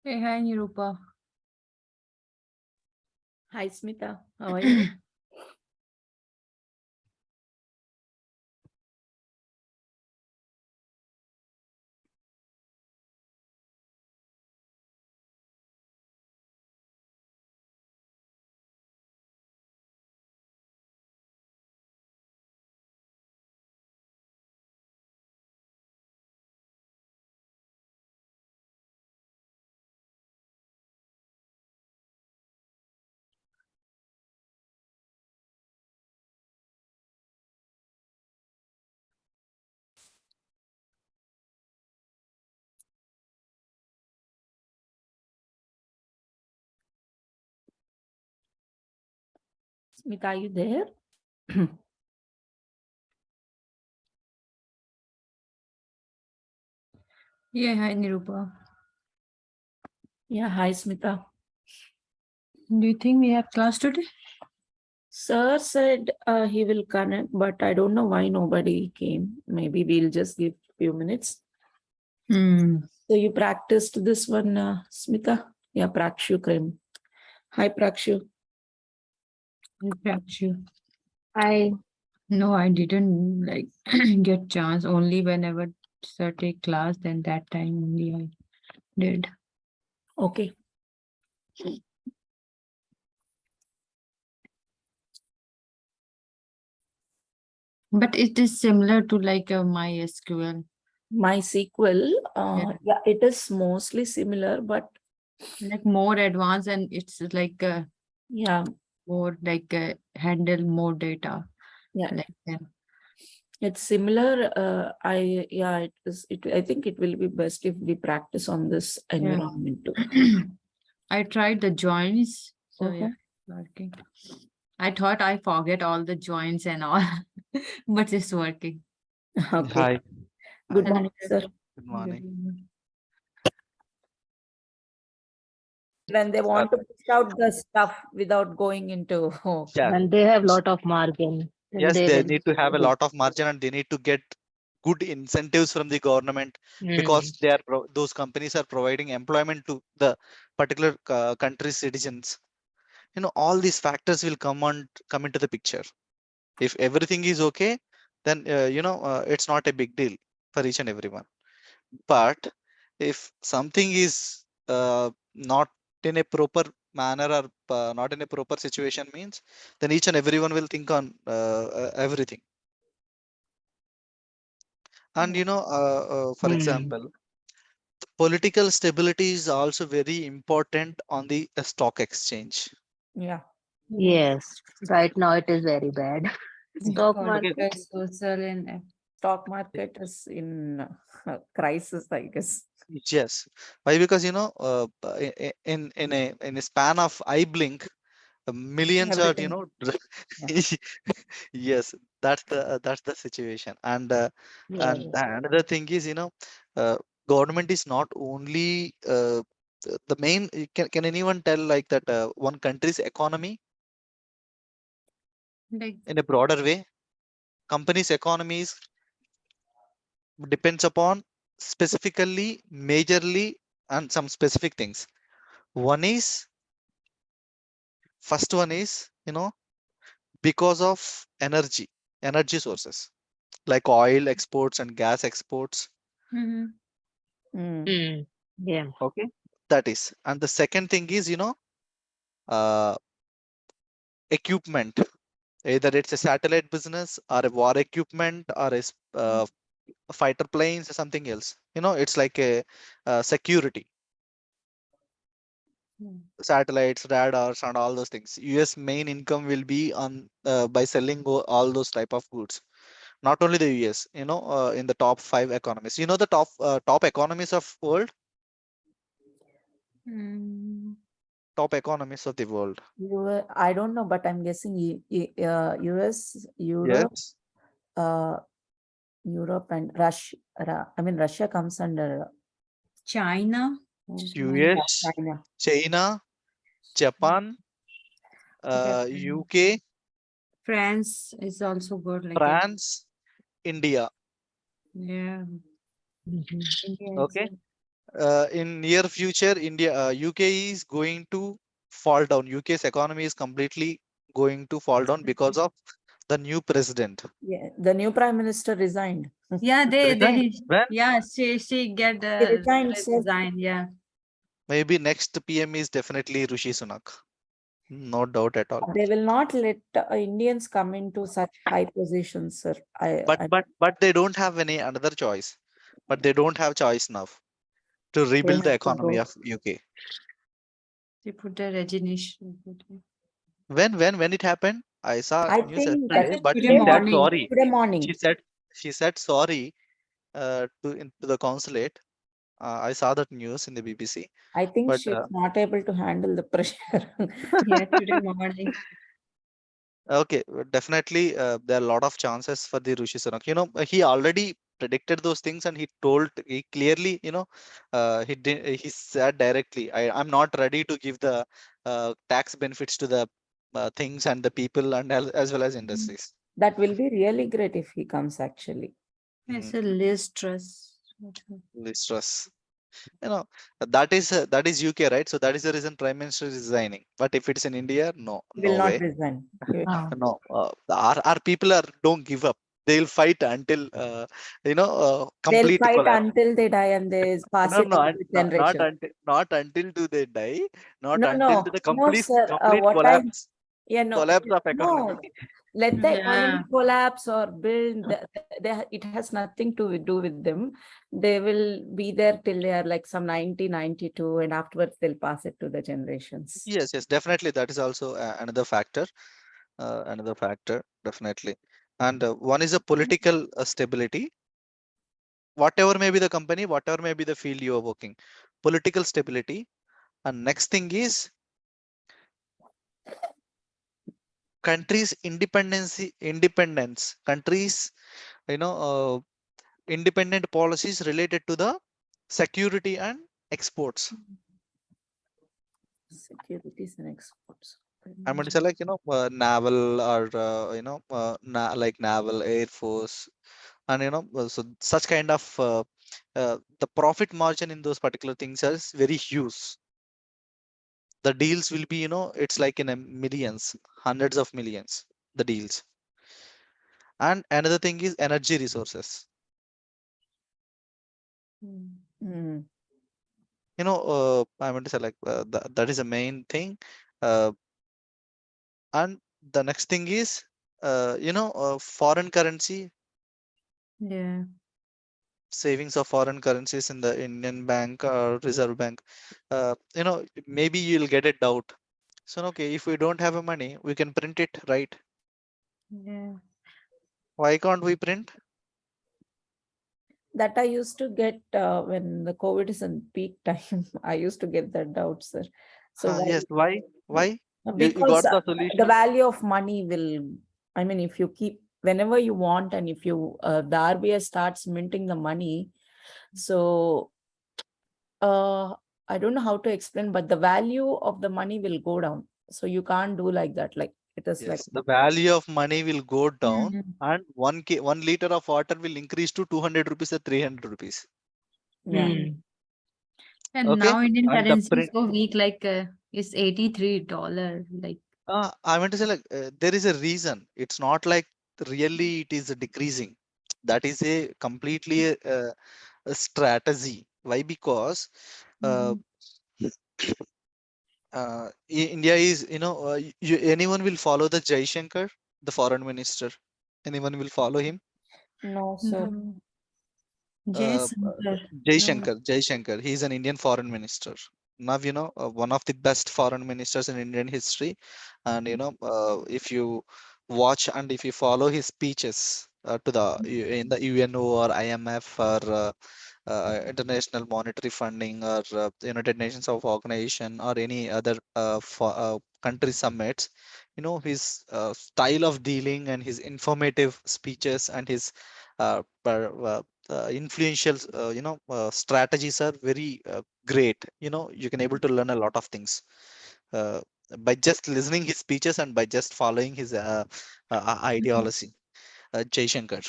Hey, hi, Nirupa. Hi, Smita. How are you? Smita, are you there? Yeah, hi, Nirupa. Yeah, hi, Smita. Do you think we have class today? Sir said he will connect, but I don't know why nobody came. Maybe we'll just give few minutes. So you practiced this one, Smita? Yeah, Prakshu came. Hi, Prakshu. Prakshu. I No, I didn't get chance. Only whenever sir take class, then that time only I did. Okay. But it is similar to like a MySQL. MySQL, Yeah. yeah, it is mostly similar, but Like more advanced, and it's like yeah, more like handle more data. yeah, Like that. it's similar. It is. I think it will be best if we practice on this environment too. I tried the joins, so Okay. yeah, working. I thought I forget all the joins and all, but it's working. Okay. Hi, Good Hi. morning, sir. Good morning. When they want to push out the stuff without going into Yeah, and they have lot of margin. And yes, they they will. need to have a lot of margin and they need to get good incentives from the government because they are those companies are providing employment to the particular country's citizens. You know, all these factors will come into the picture. If everything is okay, then it's not a big deal for each and everyone. But if something is not in a proper manner or not in a proper situation means, then each and everyone will think on everything. And for example, political stability is also very important on the stock exchange. yeah. Yes, right now it is very bad. Stock Okay. market. Social and Stock market is in crisis, I guess. Yes. Why? Because in a span of eye blink, millions are Everything. yes, that's the situation. And Yes. another thing is uh, government is not only the main. Can anyone tell like that one country's economy like in a broader way? Companies' economies depends upon specifically, majorly, and some specific things. One is first one is because of energy sources like oil exports and gas exports. Mm. Yeah. Okay, that is. And the second thing is uh, equipment, either it's a satellite business or a war equipment or fighter planes or something else. It's like a security, satellites, radars, and all those things. US main income will be on by selling all those type of goods. Not only the US, in the top 5 economies. The top economies of world. Top economies of the world. I don't know, but I'm guessing US, Europe, Yes. uh, Europe and Russia. I mean, Russia comes under China. US, China. China, Japan, Japan. UK, France is also good. Like France, India. yeah, Mhm. India is Okay. in near future, UK is going to fall down. UK's economy is completely going to fall down because of the new president. Yeah, the new prime minister resigned. Yeah, they Resign. When? yeah, she get He resigned, sir. resign, yeah. Maybe next PM is definitely Rishi Sunak. No doubt at all. They will not let Indians come into such high positions, sir. But they don't have any another choice. But they don't have choice now to they rebuild the have to economy go. of UK. They put the resignation. When it happened, I saw I news think yesterday, but today she said morning. sorry. today morning. She said sorry to the consulate. I saw that news in the BBC. I think But she's not able to handle the pressure. Yeah, today morning. okay, definitely there are a lot of chances for the Rishi Sunak. He already predicted those things, and he clearly, he said directly, I'm not ready to give the tax benefits to the things and the people, and as well as industries. That will be really great if he comes actually. It's a Liz Truss. Liz Truss. That is UK, right? So that is the reason Prime Minister is resigning. But if it's in India, no, He will no not way. resign. Oh. No, our people don't give up. They'll fight until They'll complete fight collapse. until they die and they pass No, it no, on to generation. not until do they die, not No, until to no, the no, complete sir. complete What I collapse no, collapse of no. economy. Let the economy Yeah. collapse or build. It has nothing to do with them. They will be there till they are like some 90, 92, and afterwards they'll pass it to the generations. Yes, definitely. That is also another factor. Definitely. And one is a political stability. Whatever may be the company, whatever may be the field you are working, political stability. And next thing is countries independence, countries, independent policies related to the security and exports. Securities and exports. I'm going to say, like, naval, or like naval, air force, and so such kind of the profit margin in those particular things is very huge. The deals will be, it's like in a millions, hundreds of millions, the deals. And another thing is energy resources. Mm. I want to say, like, that is the main thing. And the next thing is foreign currency, Yeah. savings of foreign currencies in the Indian bank or Reserve Bank. Maybe you'll get a doubt. So okay, if we don't have a money, we can print it, right? Yeah. Why can't we print? That I used to get when the COVID is in peak time. I used to get that doubt, sir. So Yes. Why? You because got the the solution? value of money will, I mean, if you keep whenever you want, and if you the RBI starts minting the money, so I don't know how to explain, but the value of the money will go down. So you can't do like that. Like it is like Yes, the value of money will go down, Mhm. and 1 liter of water will increase to 200 rupees or 300 rupees. yeah. And Okay, now Indian and the currency is print. so weak, like it's $83. Like I want to say, like, there is a reason. It's not like really it is decreasing. That is a completely a strategy. Why? Because uh, India is, anyone will follow the Jai Shankar, the foreign minister. Anyone will follow him? No, sir. no. Uh, Jaishankar. Jai No. Shankar, Jai Shankar. He is an Indian foreign minister. Now, one of the best foreign ministers in Indian history. And, if you watch and if you follow his speeches to in the UNO or IMF or International Monetary Funding or United Nations of Organization or any other country summits, his style of dealing and his informative speeches and his influential strategies are very great. You can able to learn a lot of things uh, by just listening his speeches and by just following his ideology. Jai Shankar.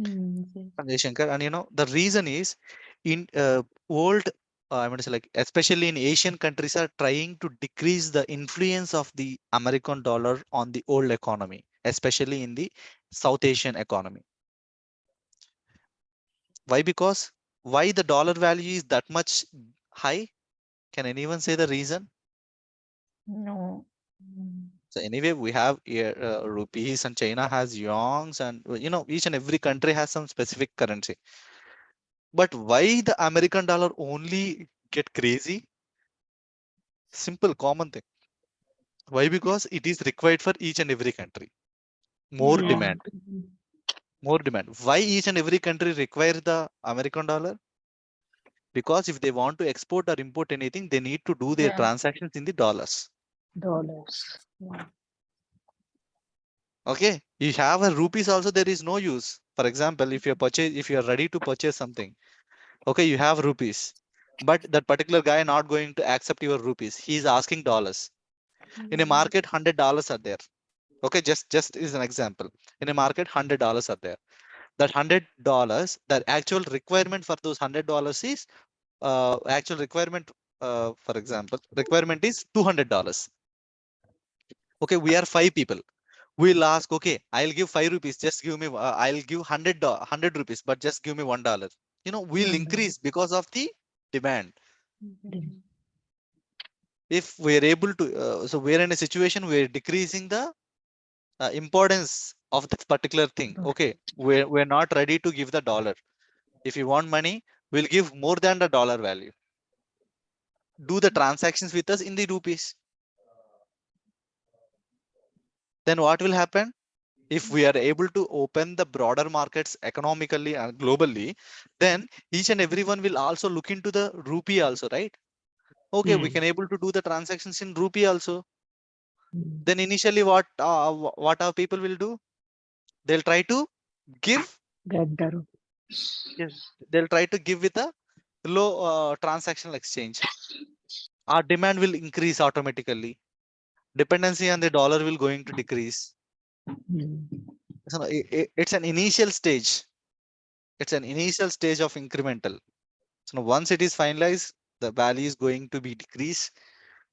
Mm, yes. Jai Shankar. And the reason is in old, I mean, like especially in Asian countries are trying to decrease the influence of the American dollar on the old economy, especially in the South Asian economy. Why? Because why the dollar value is that much high? Can anyone say the reason? No. So anyway, we have here rupees, and China has yuans, and each and every country has some specific currency. But why the American dollar only get crazy? Simple, common thing. Why? Because it is required for each and every country. More Yeah. demand, more demand. Why each and every country requires the American dollar? Because if they want to export or import anything, they need to do their Yeah. transactions in the dollars. Dollars. Okay, you have a rupees also, there is no use. For example, if you are ready to purchase something, okay, you have rupees, but that particular guy not going to accept your rupees. He is asking dollars. In a market, $100 are there. Okay, just is an example. In a market, $100 are there. That $100, the actual requirement for those $100 is actual requirement. For example, requirement is $200. Okay, we are 5 people. We'll ask, okay, I'll give 5 rupees. Just give me. I'll give 100 rupees, but just give me $1. We'll increase because of the demand. If we're able to, so we're in a situation where decreasing the importance of this particular thing. Okay, we're not ready to give the dollar. If you want money, we'll give more than the dollar value. Do the transactions with us in the rupees. Then what will happen? If we are able to open the broader markets economically and globally, then each and everyone will also look into the rupee also, right? Okay, we can able to do the transactions in rupee also. Then initially what our people will do? They'll try to give. Get the Yes, they'll try to give with a low transactional exchange. Our demand will increase automatically. Dependency on the dollar will going to decrease. So it's an initial stage. It's an initial stage of incremental. So once it is finalized, the value is going to be decreased,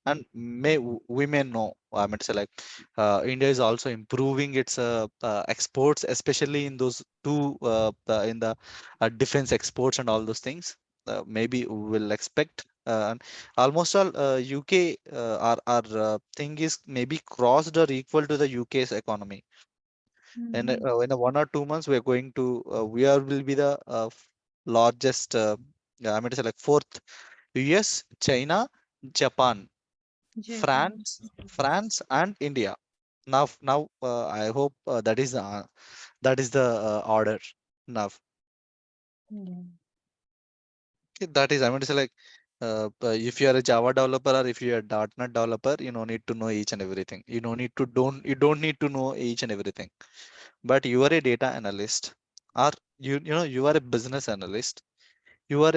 and we may know. I mean, so like India is also improving its exports, especially in those two in the defense exports and all those things. Maybe we will expect. And almost all UK our thing is maybe crossed or equal to the UK's economy. And in a 1 or 2 months, we are going to will be the largest. I mean, to say like fourth. US, China, Japan, France, and India. Now, I hope that is the order. Now, that is, I mean to say like, if you are a Java developer or if you are a .NET developer, you don't need to know each and everything. You don't need to know each and everything. But you are a data analyst, or you are a business analyst. You are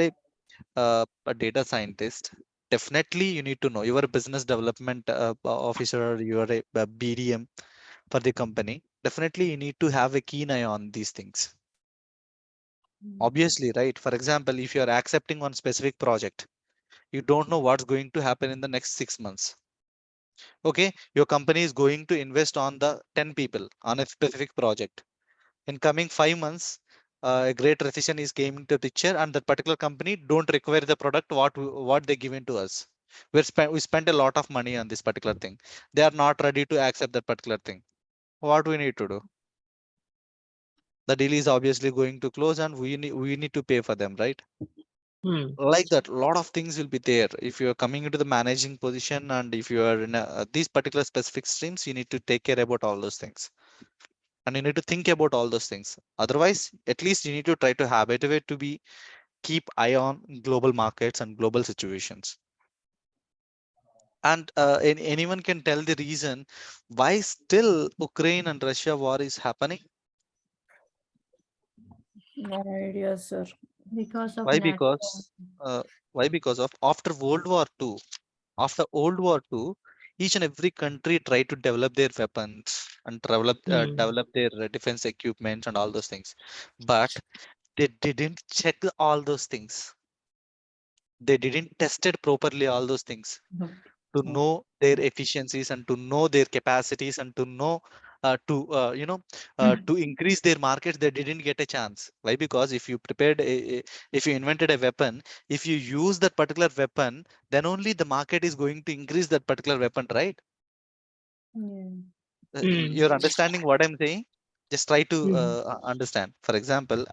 a data scientist. Definitely, you need to know. You are a business development officer, or you are a BDM for the company. Definitely, you need to have a keen eye on these things. Obviously, right? For example, if you are accepting one specific project, you don't know what's going to happen in the next 6 months. Okay, your company is going to invest on the 10 people on a specific project. In coming 5 months, a great recession is came into the picture, and that particular company don't require the product what they given to us. We spent a lot of money on this particular thing. They are not ready to accept that particular thing. What we need to do? The deal is obviously going to close, and we need to pay for them, right? Like that, a lot of things will be there. If you are coming into the managing position, and if you are in these particular specific streams, you need to take care about all those things. And you need to think about all those things. Otherwise, at least you need to try to habituate to be keep eye on global markets and global situations. And anyone can tell the reason why still Ukraine and Russia war is happening? No idea, sir. Because of Why? NATO. Why? Because of after World War II. After World War II, each and every country tried to develop their weapons and develop their defense equipment and all those things. But they didn't check all those things. they didn't test it properly, all those things, to Oh. know their efficiencies and to know their capacities and to know to increase their markets. They didn't get a chance. Why? Because if you prepared if you invented a weapon, if you use that particular weapon, then only the market is going to increase that particular weapon, right? You're understanding what I'm saying? Just try to understand. For example,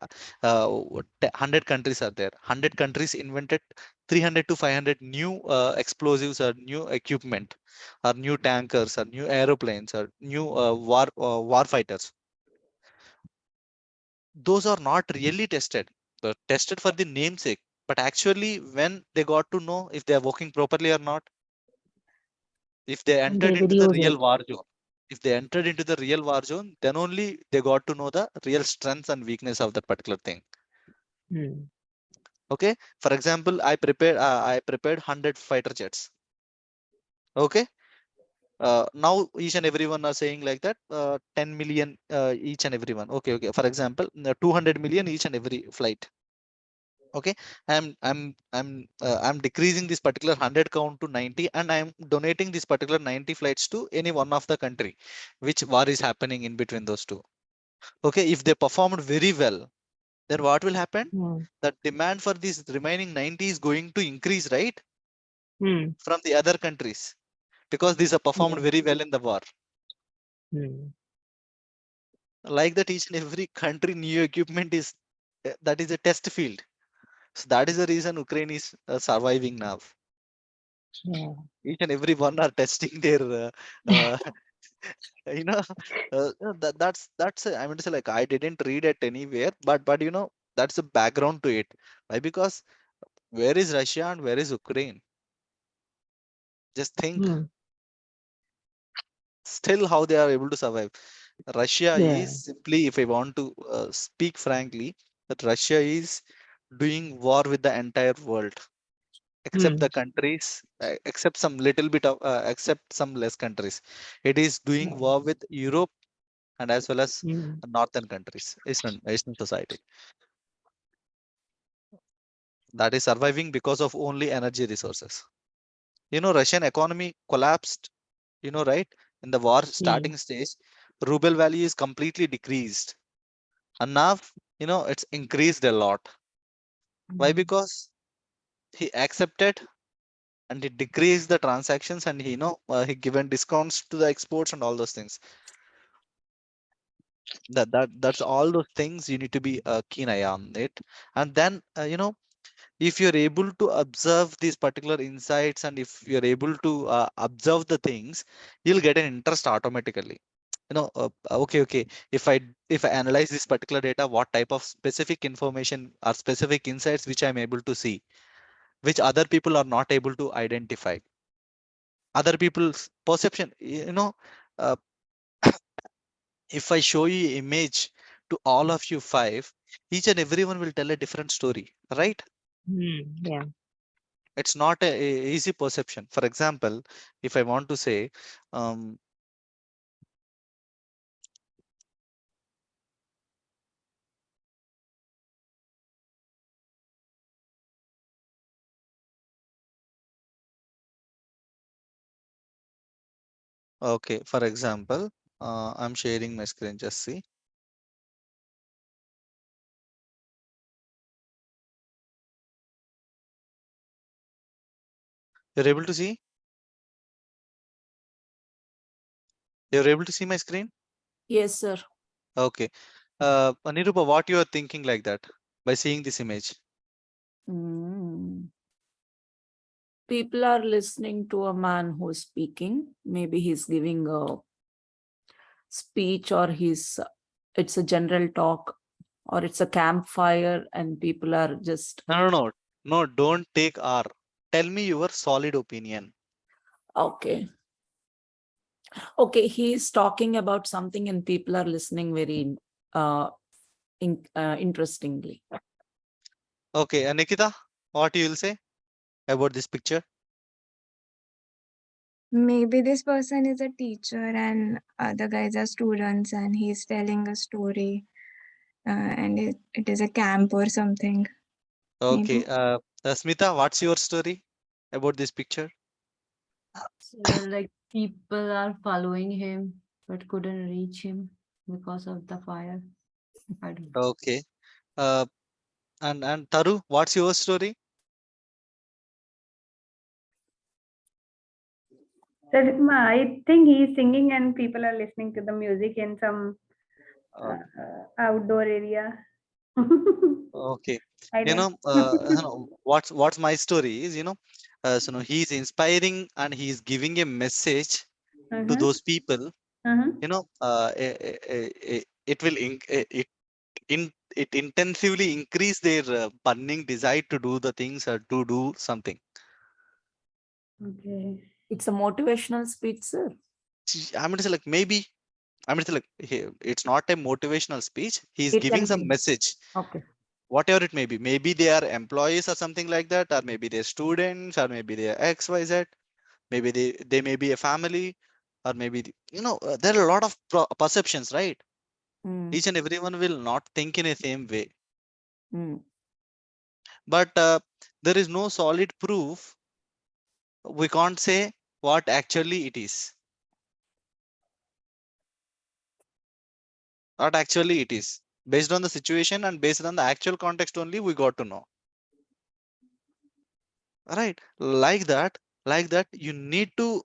100 countries are there. 100 countries invented 300 to 500 new explosives or new equipment or new tankers or new aeroplanes or new war fighters. Those are not really tested. They're tested for the namesake. But actually, when they got to know if they are working properly or not, if they entered They will into the use real it. war zone, if they entered into the real war zone, then only they got to know the real strengths and weakness of that particular thing. Okay, for example, I prepared 100 fighter jets. Okay, now each and everyone are saying like that 10 million each and everyone. Okay, for example, 200 million each and every flight. Okay, I'm decreasing this particular 100 count to 90, and I'm donating this particular 90 flights to any one of the country which war is happening in between those two. Okay, if they performed very well, then what will happen? The demand for this remaining 90 is going to increase, right, from the other countries, because these are performed very well in the war. Like that, each and every country new equipment is that is a test field. So that is the reason Ukraine is surviving now. Each and every one are testing their you know that's I mean to say, like, I didn't read it anywhere, but that's the background to it. Why? Because where is Russia and where is Ukraine? Just think. Still how they are able to survive. Russia is simply, if I want to speak frankly, that Russia is doing war with the entire world, except the countries, except some little bit of, except some less countries. It is doing war with Europe and as well as northern countries, Eastern society. That is surviving because of only energy resources. Russian economy collapsed, right? In the war starting stage, ruble value is completely decreased. And now, it's increased a lot. Why? Because he accepted and he decreased the transactions, and he given discounts to the exports and all those things. That's all those things you need to be keen eye on it. And then if you're able to observe these particular insights, and if you're able to observe the things, you'll get an interest automatically. Okay, if I analyze this particular data, what type of specific information or specific insights which I'm able to see, which other people are not able to identify, other people's perception. uh, if I show you image to all of you five, each and everyone will tell a different story, right? It's not a easy perception. For example, if I want to say, um, okay, for example, I'm sharing my screen, just see. You're able to see? You're able to see my screen? Yes, sir. Okay. Nirupa, what you are thinking like that by seeing this image? People are listening to a man who's speaking. Maybe he's giving a speech, or it's a general talk, or it's a campfire and people are just No, don't take R. Tell me your solid opinion. okay. He's talking about something and people are listening very interestingly. Okay, Nikita, what you will say about this picture? Maybe this person is a teacher and other guys are students and he's telling a story and it is a camp or something. Okay. Maybe. Smita, what's your story about this picture? So like people are following him but couldn't reach him because of the fire. I don't know. Okay. Uh, and Taru, what's your story? So I think he's singing and people are listening to the music in some Uh, outdoor area. okay. I don't. What's my story is, so he's inspiring and he's giving a message to Uh-huh. those people. Uh-huh. It will it intensively increase their burning desire to do the things or to do something. Okay. It's a motivational speech, sir. I'm gonna say like maybe I'm gonna say like it's not a motivational speech. He's It giving can some be. message, Okay. whatever it may be. Maybe they are employees or something like that, or maybe they're students, or maybe they're XYZ. Maybe they may be a family, or maybe there are a lot of perceptions, right? Mm, Each and everyone will not think in the same way, mm. but there is no solid proof. We can't say what actually it is. What actually it is. Based on the situation and based on the actual context only, we got to know. Right? Like that, you need to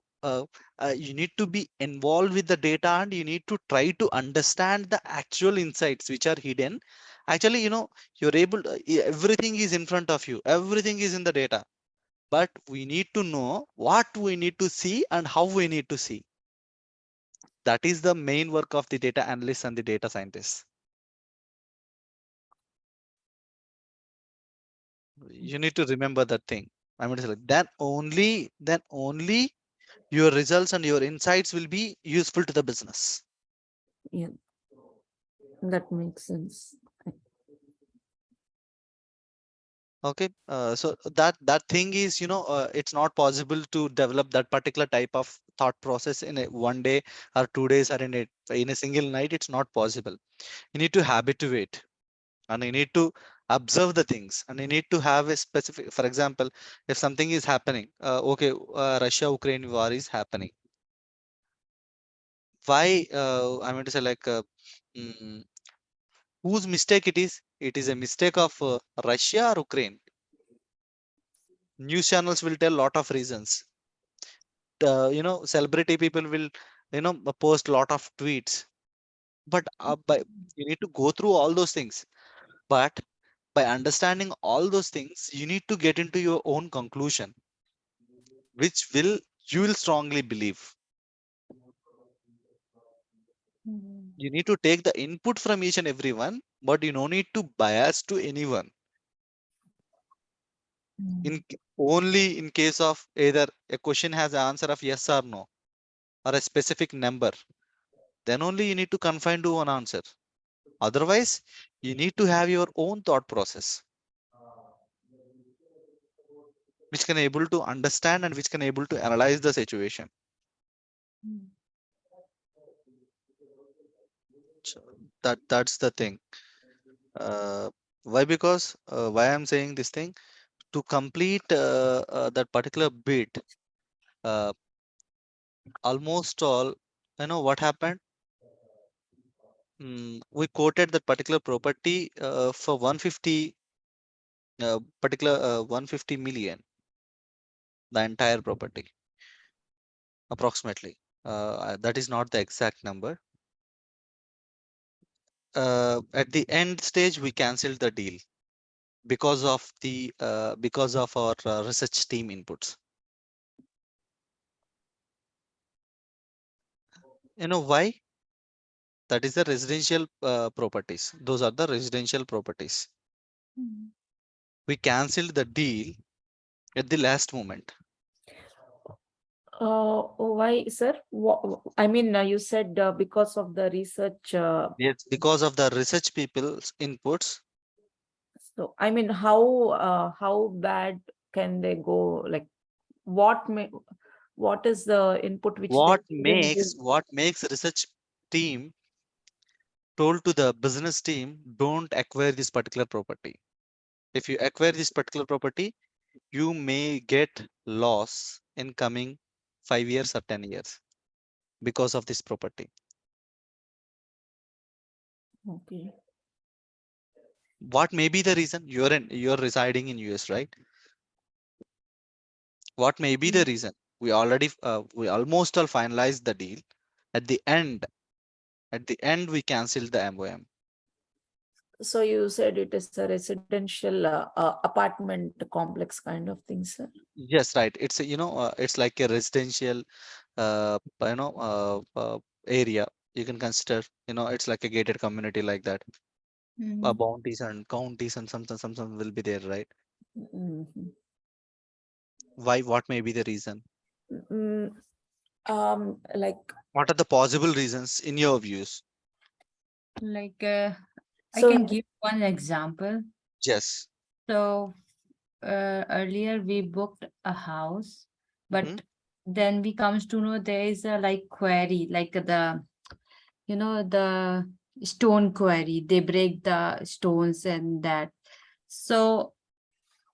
be involved with the data, and you need to try to understand the actual insights which are hidden. Actually, you're able to, everything is in front of you. Everything is in the data. But we need to know what we need to see and how we need to see. That is the main work of the data analysts and the data scientists. You need to remember that thing. I'm going to say like, then only your results and your insights will be useful to the business. Yeah, that makes sense. Okay, so that thing is, it's not possible to develop that particular type of thought process in a 1 day or 2 days or in a single night. It's not possible. You need to habituate, and you need to observe the things, and you need to have a specific. For example, if something is happening, okay, Russia-Ukraine war is happening. Why? I'm going to say like. Mm, whose mistake it is? It is a mistake of Russia or Ukraine. News channels will tell lot of reasons. Celebrity people will post lot of tweets, but you need to go through all those things. But by understanding all those things, you need to get into your own conclusion, which you will strongly believe. You need to take the input from each and everyone, but you don't need to bias to anyone. Only in case of either a question has an answer of yes or no, or a specific number, then only you need to confine to one answer. Otherwise, you need to have your own thought process, which can able to understand and which can able to analyze the situation. So that's the thing. Why? Because why I'm saying this thing, to complete that particular bit, uh, almost all, what happened. We quoted that particular property for 150 particular 150 million, the entire property approximately. That is not the exact number. At the end stage, we canceled the deal because of our research team inputs. You know why? That is the residential properties. Those are the residential properties. We canceled the deal at the last moment. Why, sir? I mean, you said because of the research. Yes, because of the research people's inputs. So, I mean, how bad can they go? Like, what is the input which they didn't give? What makes research team told to the business team, don't acquire this particular property. If you acquire this particular property, you may get loss in coming 5 years or 10 years because of this property. Okay. What may be the reason? You're residing in US, right? What may be the reason? We almost all finalized the deal. At the end we canceled the MOM. So you said it is a residential apartment complex kind of thing, sir. Yes, right. It's a, it's like a residential area. You can consider, it's like a gated community like that. Bounties and counties and some will be there, right? Mhm. Why? What may be the reason? Mm, like What are the possible reasons in your views? Like, I so can give one example. Yes. So, earlier we booked a house, but Mhm. then we comes to know there is a like query, like the stone quarry. They break the stones and that. So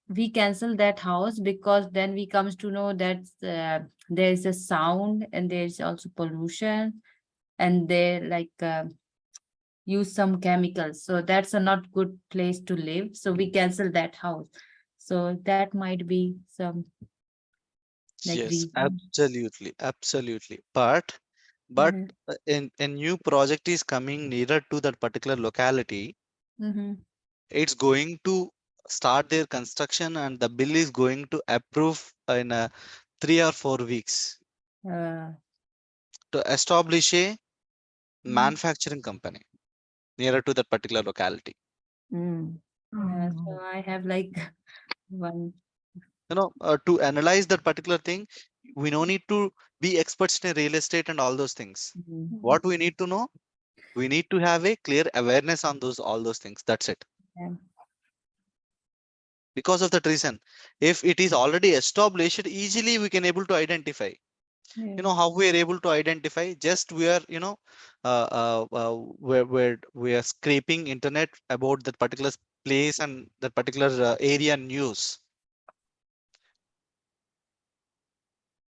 we cancel that house because then we comes to know that there is a sound and there is also pollution, and they use some chemicals. So that's a not good place to live. So we cancel that house. So that might be some like Yes, reason. absolutely. But Mhm. in a new project is coming nearer to that particular locality, Mhm. it's going to start their construction and the bill is going to approve in 3 or 4 weeks Uh, to establish a Mhm. manufacturing company nearer to that particular locality. mm, yeah, so I have like one. To analyze that particular thing, we no need to be experts in real estate and all those things. What we need to know, we need to have a clear awareness on all those things. That's it. Yeah. Because of that reason, if it is already established, easily we can able to identify. Yeah. How we are able to identify? Just we are, where we are scraping internet about that particular place and that particular area news.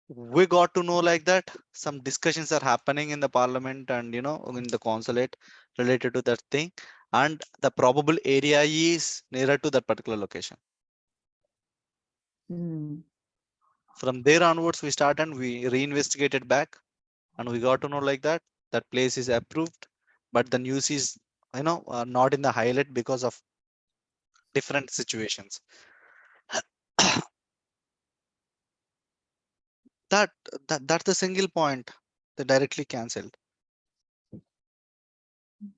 We got to know like that some discussions are happening in the parliament and in the consulate related to that thing, and the probable area is nearer to that particular location. mm, From there onwards we start and we reinvestigated back, and we got to know like that that place is approved, but the news is not in the highlight because of different situations. that that's the single point, they directly cancelled.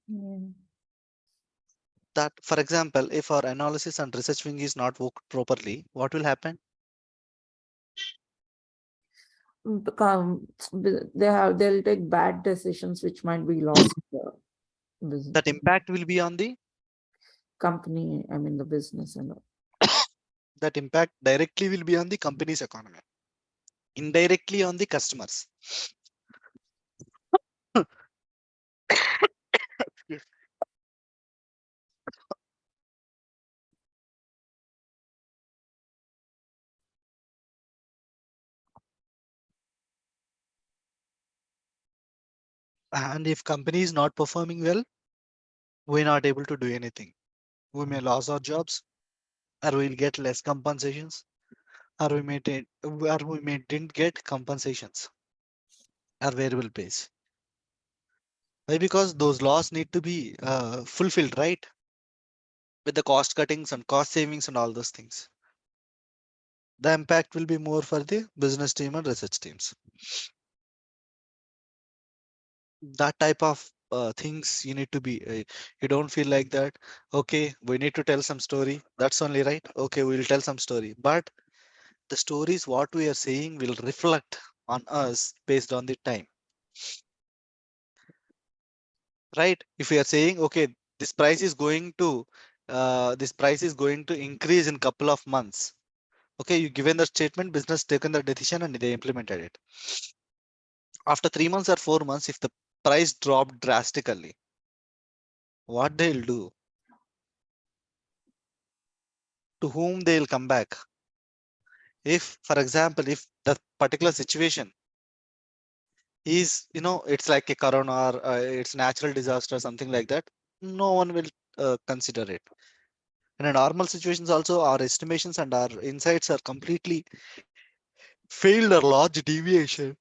Yeah. That, for example, if our analysis and research wing is not worked properly, what will happen? they'll take bad decisions which might be lost business That impact will be on the company, I mean the business and all. that impact directly will be on the company's economy, indirectly on the customers. Yes. And if company is not performing well, we're not able to do anything. We may lose our jobs, or we'll get less compensations, or we may didn't get compensations or variable pays. Why? Because those laws need to be fulfilled, right? With the cost cuttings and cost savings and all those things. The impact will be more for the business team and research teams. That type of things you need to be, you don't feel like that, okay, we need to tell some story, that's only right, okay, we'll tell some story, but the stories what we are saying will reflect on us based on the time, right? If we are saying, okay, this price is going to increase in couple of months, okay, you given the statement, business taken the decision and they implemented it. After 3 months or 4 months, if the price dropped drastically, what they'll do, to whom they'll come back? If, for example, if the particular situation is, it's like a corona or it's natural disaster, something like that, no one will consider it. In a normal situations also, our estimations and our insights are completely failed or large deviation,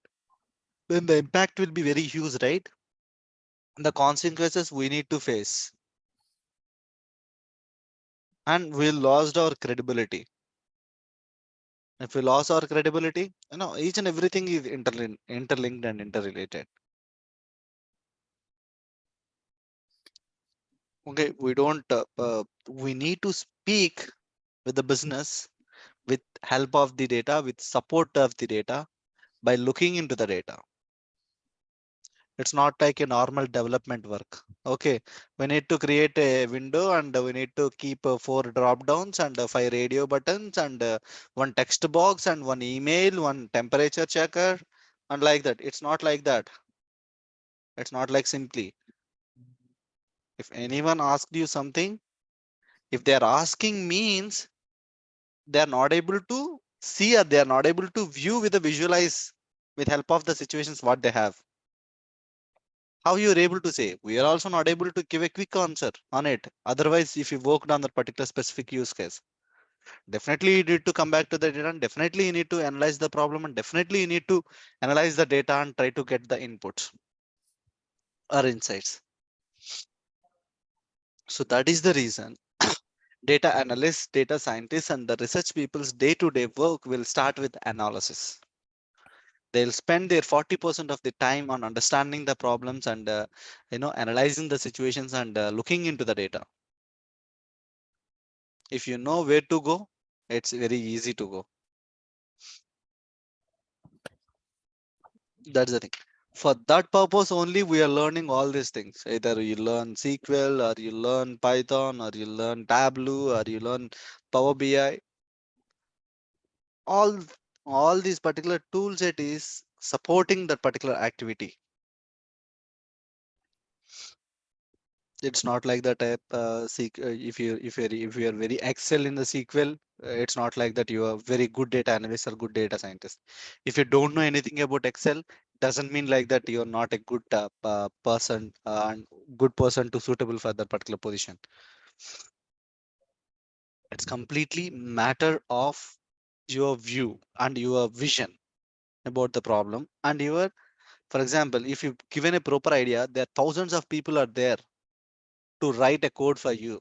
then the impact will be very huge, right? The consequences we need to face, and we lost our credibility. If we lost our credibility, each and everything is interlinked and interrelated. Okay, we need to speak with the business with help of the data, with support of the data, by looking into the data. It's not like a normal development work. Okay, we need to create a window and we need to keep 4 drop downs and 5 radio buttons and one text box and one email, one temperature checker, and like that. It's not like that. It's not like simply. If anyone asked you something, if they're asking means they're not able to see or they're not able to view with the visualize with help of the situations what they have. How you're able to say? We are also not able to give a quick answer on it. Otherwise, if you worked on that particular specific use case, definitely you need to come back to the data and definitely you need to analyze the problem and definitely you need to analyze the data and try to get the inputs or insights. So that is the reason data analysts, data scientists, and the research people's day-to-day work will start with analysis. They'll spend their 40% of the time on understanding the problems and analyzing the situations and looking into the data. If you know where to go, it's very easy to go. That's the thing. For that purpose only, we are learning all these things. Either you learn SQL or you learn Python or you learn Tableau or you learn Power BI. All these particular tool set is supporting that particular activity. It's not like that if you are very excel in the SQL, it's not like that you are very good data analyst or good data scientist. If you don't know anything about Excel, doesn't mean like that you're not a good person and good person to suitable for that particular position. It's completely matter of your view and your vision about the problem and your, for example, if you've given a proper idea, there are thousands of people are there to write a code for you.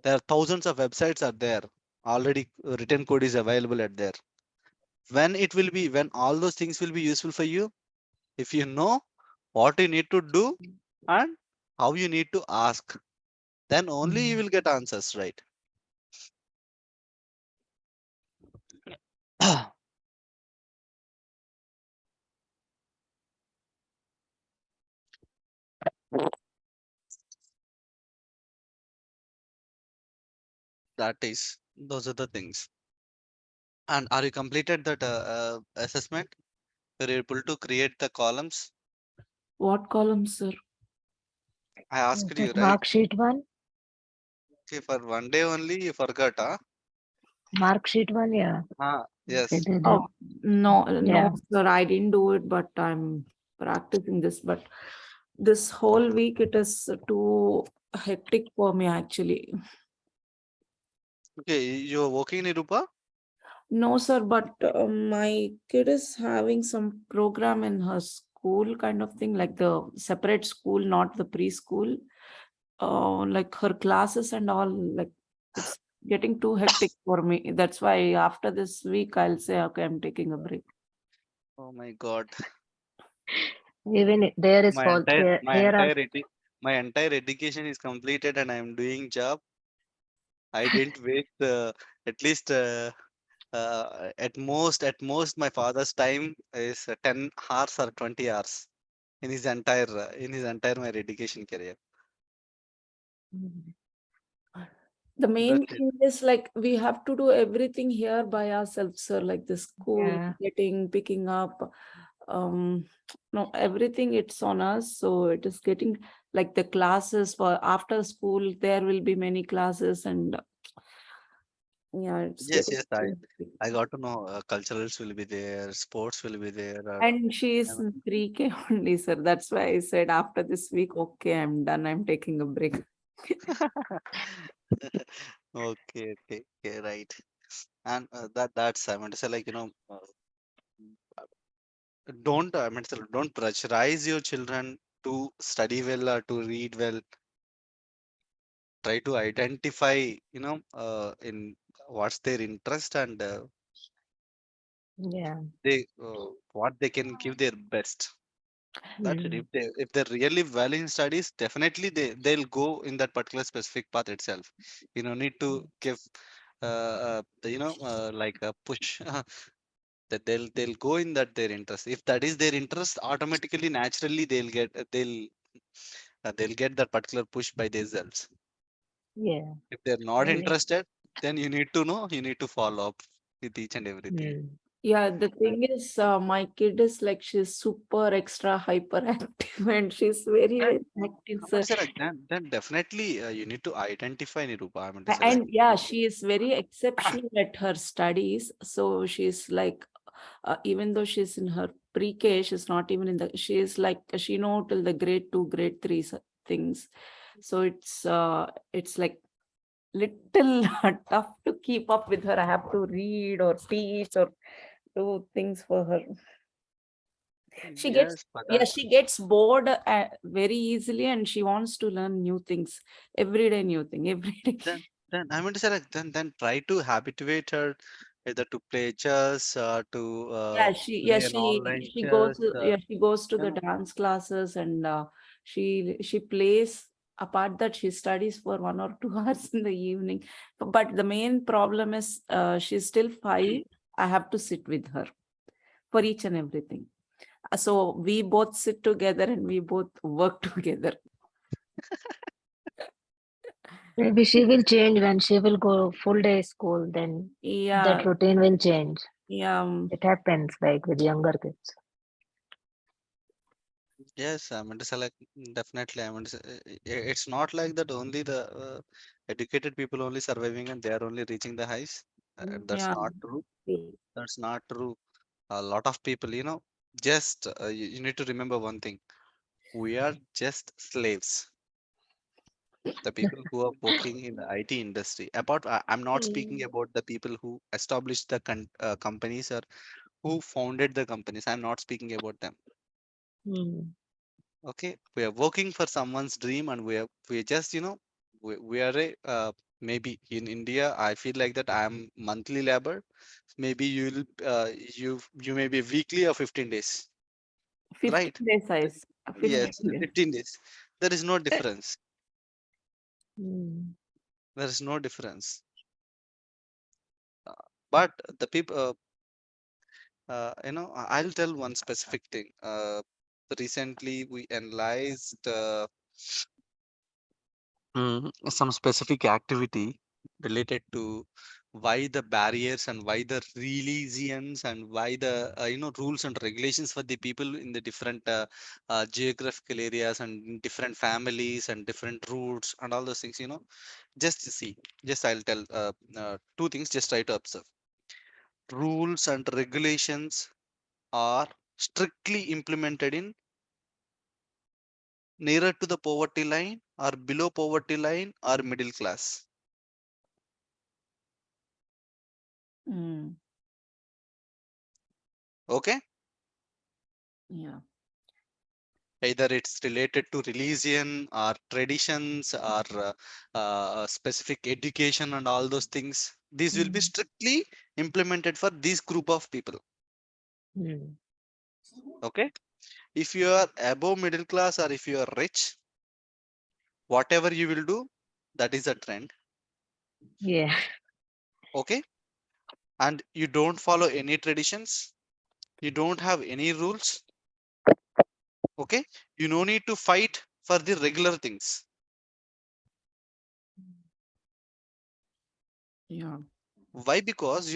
There are thousands of websites are there already, written code is available at there. When all those things will be useful for you, if you know what you need to do and how you need to ask, then only you will get answers, right? Those are the things. And are you completed that assessment? You're able to create the columns. What column, sir? I asked you, That right? mark sheet one, Okay, for one day only you forgot, huh? mark sheet one, yeah. They Yes. did it. Oh, no, Yeah. no, sir, I didn't do it, but I'm practicing this. But this whole week it is too hectic for me actually. Okay, you're working in Nirupa? No, sir, but my kid is having some program in her school, kind of thing, like the separate school, not the preschool. Like her classes and all, like it's getting too hectic for me. That's why after this week, I'll say, okay, I'm taking a break. Oh my God. Even there is My all entire there. my Here are entire my entire education is completed and I'm doing job. I didn't waste at least at most my father's time is 10 hours or 20 hours in his entire my education career. The main That's it. thing is like we have to do everything here by ourselves, sir. Like the school, yeah. picking up, um, no, everything it's on us. So it is getting like the classes for after school. There will be many classes, and Yeah, it's Yes, getting yes, too big. I got to know culturals will be there, sports will be there. And she is and- in pre-K only, sir. That's why I said after this week, okay, I'm done. I'm taking a break. Okay, okay, okay, right. And that's I meant to say, like, I mean to say, don't pressurize your children to study well or to read well. Try to identify, in what's their interest, and Yeah. what they can give their best. That's it. Mm. If they're really well in studies, definitely they'll go in that particular specific path itself. You know, need to give like a push that they'll go in that their interest. If that is their interest, automatically, naturally, they'll get that particular push by themselves. Yeah. If they're not Really. interested, then you need to follow up with each and everything. Mm. Yeah, the thing is, my kid is like she's super extra hyperactive and she's very, And very active, I sir. meant to say, like, then definitely you need to identify Nirupa. I meant to say, like, And yeah, she is very exceptional at her studies. So she's like, even though she's in her pre-K, she's not even in the, she is like, she know till the grade 2, grade 3 things. So it's like little tough to keep up with her. I have to read or teach or do things for her. She gets, yes, but yeah, she gets bored very easily and she wants to learn new things every day, new thing every day. then I meant to say, like, then try to habituate her either to play chess, to Yeah, play an online she goes chess. to, yeah, she goes to You the know, dance classes and she plays. Apart that, she studies for 1 or 2 hours in the evening. But the main problem is she's still 5. I have to sit with her for each and everything. So we both sit together and we both work together. Maybe she will change when she will go full day school, then Yeah, that routine will change. yeah. It happens like with younger kids. yes, I meant to say, like, definitely. I meant to say, it's not like that only the educated people only surviving and they are only reaching the highs. That's Yeah. not true. That's not true. A lot of people, just you need to remember one thing. We are just slaves. The people who are working in the IT industry. I'm not speaking about the people who established the companies or who founded the companies. I'm not speaking about them. Mm. Okay, we are working for someone's dream, and we are just, we are a maybe in India. I feel like that I am monthly labor. Maybe you may be weekly or 15 days, 15 right? days size. 15 Yes, days. 15 days. There is no difference. Mm. There is no difference. But the people, I'll tell one specific thing. Recently we analyzed some specific activity related to why the barriers and why the religions and why the rules and regulations for the people in the different geographical areas and in different families and different routes and all those things. Just to see. Just I'll tell two things. Just try to observe. Rules and regulations are strictly implemented in nearer to the poverty line or below poverty line or middle class. Mm, Okay, yeah. either it's related to religion or traditions or specific education and all those things, these will be Mm. strictly implemented for this group of people. Mm. Okay, if you are above middle class or if you are rich, whatever you will do, that is a trend. Yeah. Okay, and you don't follow any traditions, you don't have any rules. Okay, you no need to fight for the regular things. Yeah. Why? Because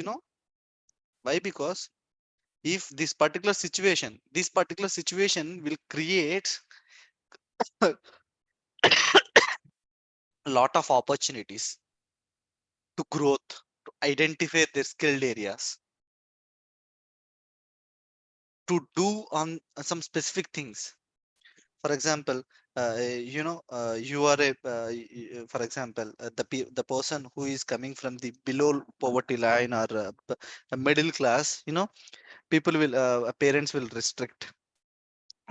if this particular situation will create a lot of opportunities to growth, to identify their skilled areas to do on some specific things. For example, you are for example, the person who is coming from the below poverty line or a middle class, people will parents will restrict.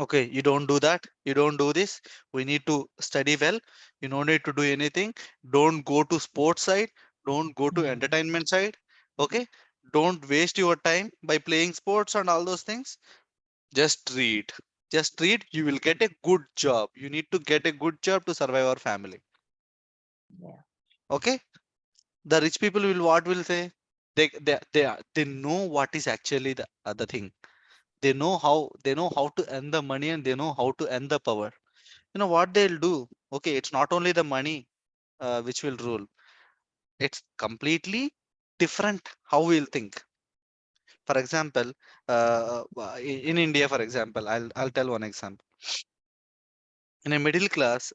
Okay, you don't do that, you don't do this, we need to study well, you don't need to do anything, don't go to sports side, don't go to entertainment side. Okay, don't waste your time by playing sports and all those things. Just read just read you will get a good job, you need to get a good job to survive our family. Yeah. Okay, the rich people will what will say, they know what is actually the other thing, they know how to earn the money and they know how to earn the power. You know what they'll do? Okay, it's not only the money which will rule, it's completely different how we'll think. For example, in India, for example, I'll tell one example. In a middle class,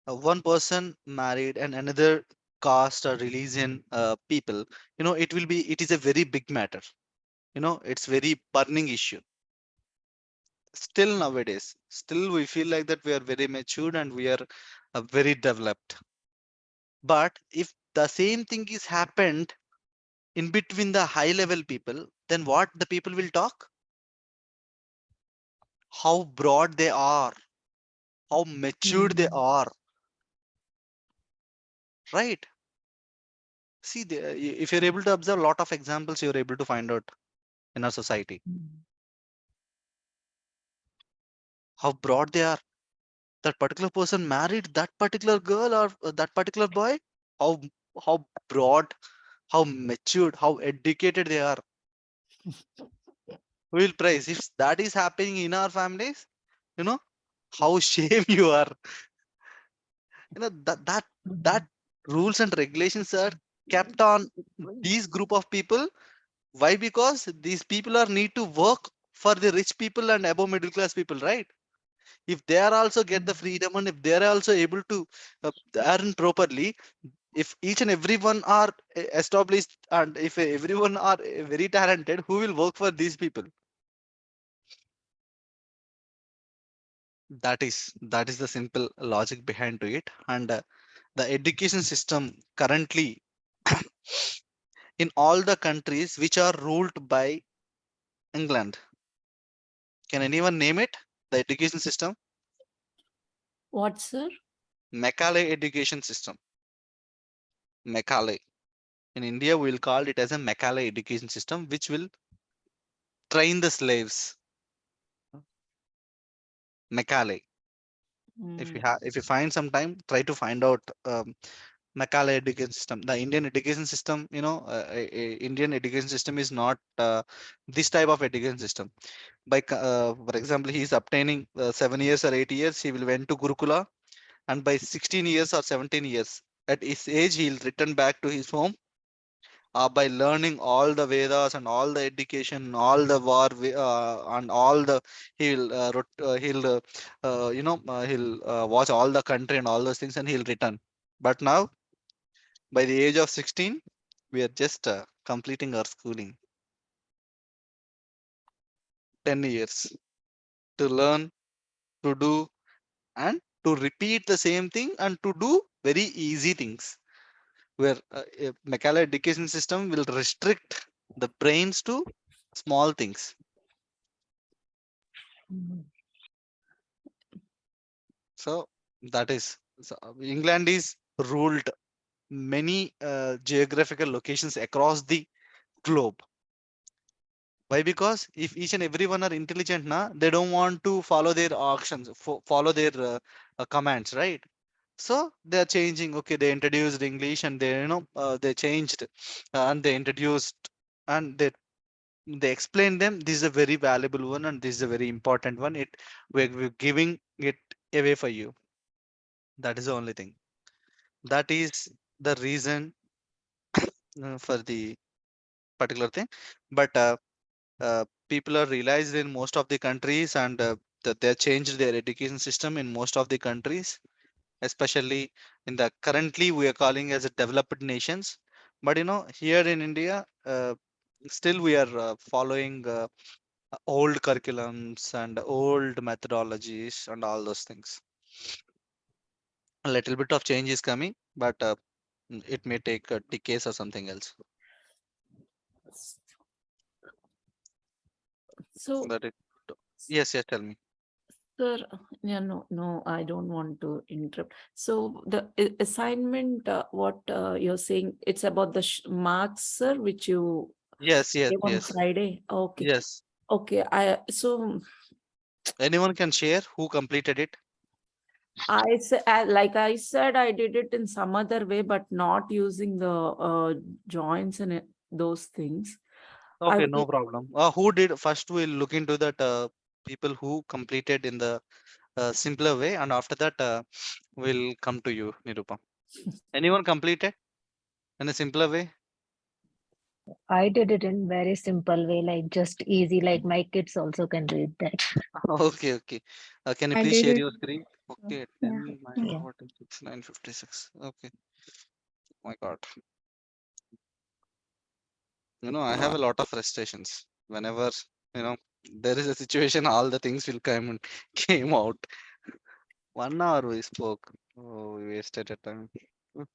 one person married and another caste or religion people, it is a very big matter. It's very burning issue. Still nowadays, still we feel like that we are very matured and we are very developed. But if the same thing is happened in between the high level people, then what the people will talk? How broad they are, how matured they are, right? See, if you're able to observe a lot of examples, you're able to find out in our society how broad they are. That particular person married that particular girl or that particular boy. How how broad, how matured, how educated they are. We will praise if that is happening in our families. You know how shame you are. That rules and regulations are kept on these group of people. Why? Because these people are need to work for the rich people and above middle class people, right? If they are also get the freedom and if they are also able to earn properly, if each and everyone are established and if everyone are very talented, who will work for these people? That is the simple logic behind to it. And the education system currently in all the countries which are ruled by England, can anyone name it? The education system? What, sir? Macaulay education system. Macaulay. In India, we will call it as a Macaulay education system, which will train the slaves. Macaulay. If you find some time, try to find out Macaulay education system. The Indian education system, Indian education system is not this type of education system. For example, he is obtaining 7 years or 8 years, he will went to Gurukula, and by 16 years or 17 years, at his age, he'll return back to his home by learning all the Vedas and all the education, all the and all the he'll watch all the country and all those things, and he'll return. But now, by the age of 16, we are just completing our schooling. 10 years to learn, to do, and to repeat the same thing and to do very easy things. Where a Macaulay education system will restrict the brains to small things. So that is, so England is ruled many geographical locations across the globe. Why? Because if each and everyone are intelligent, they don't want to follow their actions, follow their commands, right? So they are changing. Okay, they introduced English and they changed and they introduced and they explain them, this is a very valuable one and this is a very important one. We're giving it away for you. That is the only thing. That is the reason for the particular thing. But people are realized in most of the countries, and that they changed their education system in most of the countries, especially in the currently we are calling as a developed nations. But here in India, still we are following old curriculums and old methodologies and all those things. A little bit of change is coming, but it may take decades or something else. So, That it. Yes, yes. Tell me. sir, yeah, no, I don't want to interrupt. So the assignment, what you're saying, it's about the marks, sir, which you Yes, yes, gave on yes, Friday. Okay, yes. okay. So Anyone can share who completed it. I said, like I said, I did it in some other way, but not using the joints and those things. I Okay, will- no problem. Who did first? We'll look into that people who completed in the simpler way, and after that, we'll come to you, Nirupa. Anyone completed in a simpler way? I did it in very simple way, like just easy, like my kids also can read that. Okay, okay. Can you I please did share it. your screen? Okay, Yeah. 10, 9, Yeah. 14, 6, 9, 56. Okay. My God. I have a lot of frustrations. Whenever, there is a situation, all the things will come and came out. 1 hour we spoke. Oh, we wasted a time. Mm.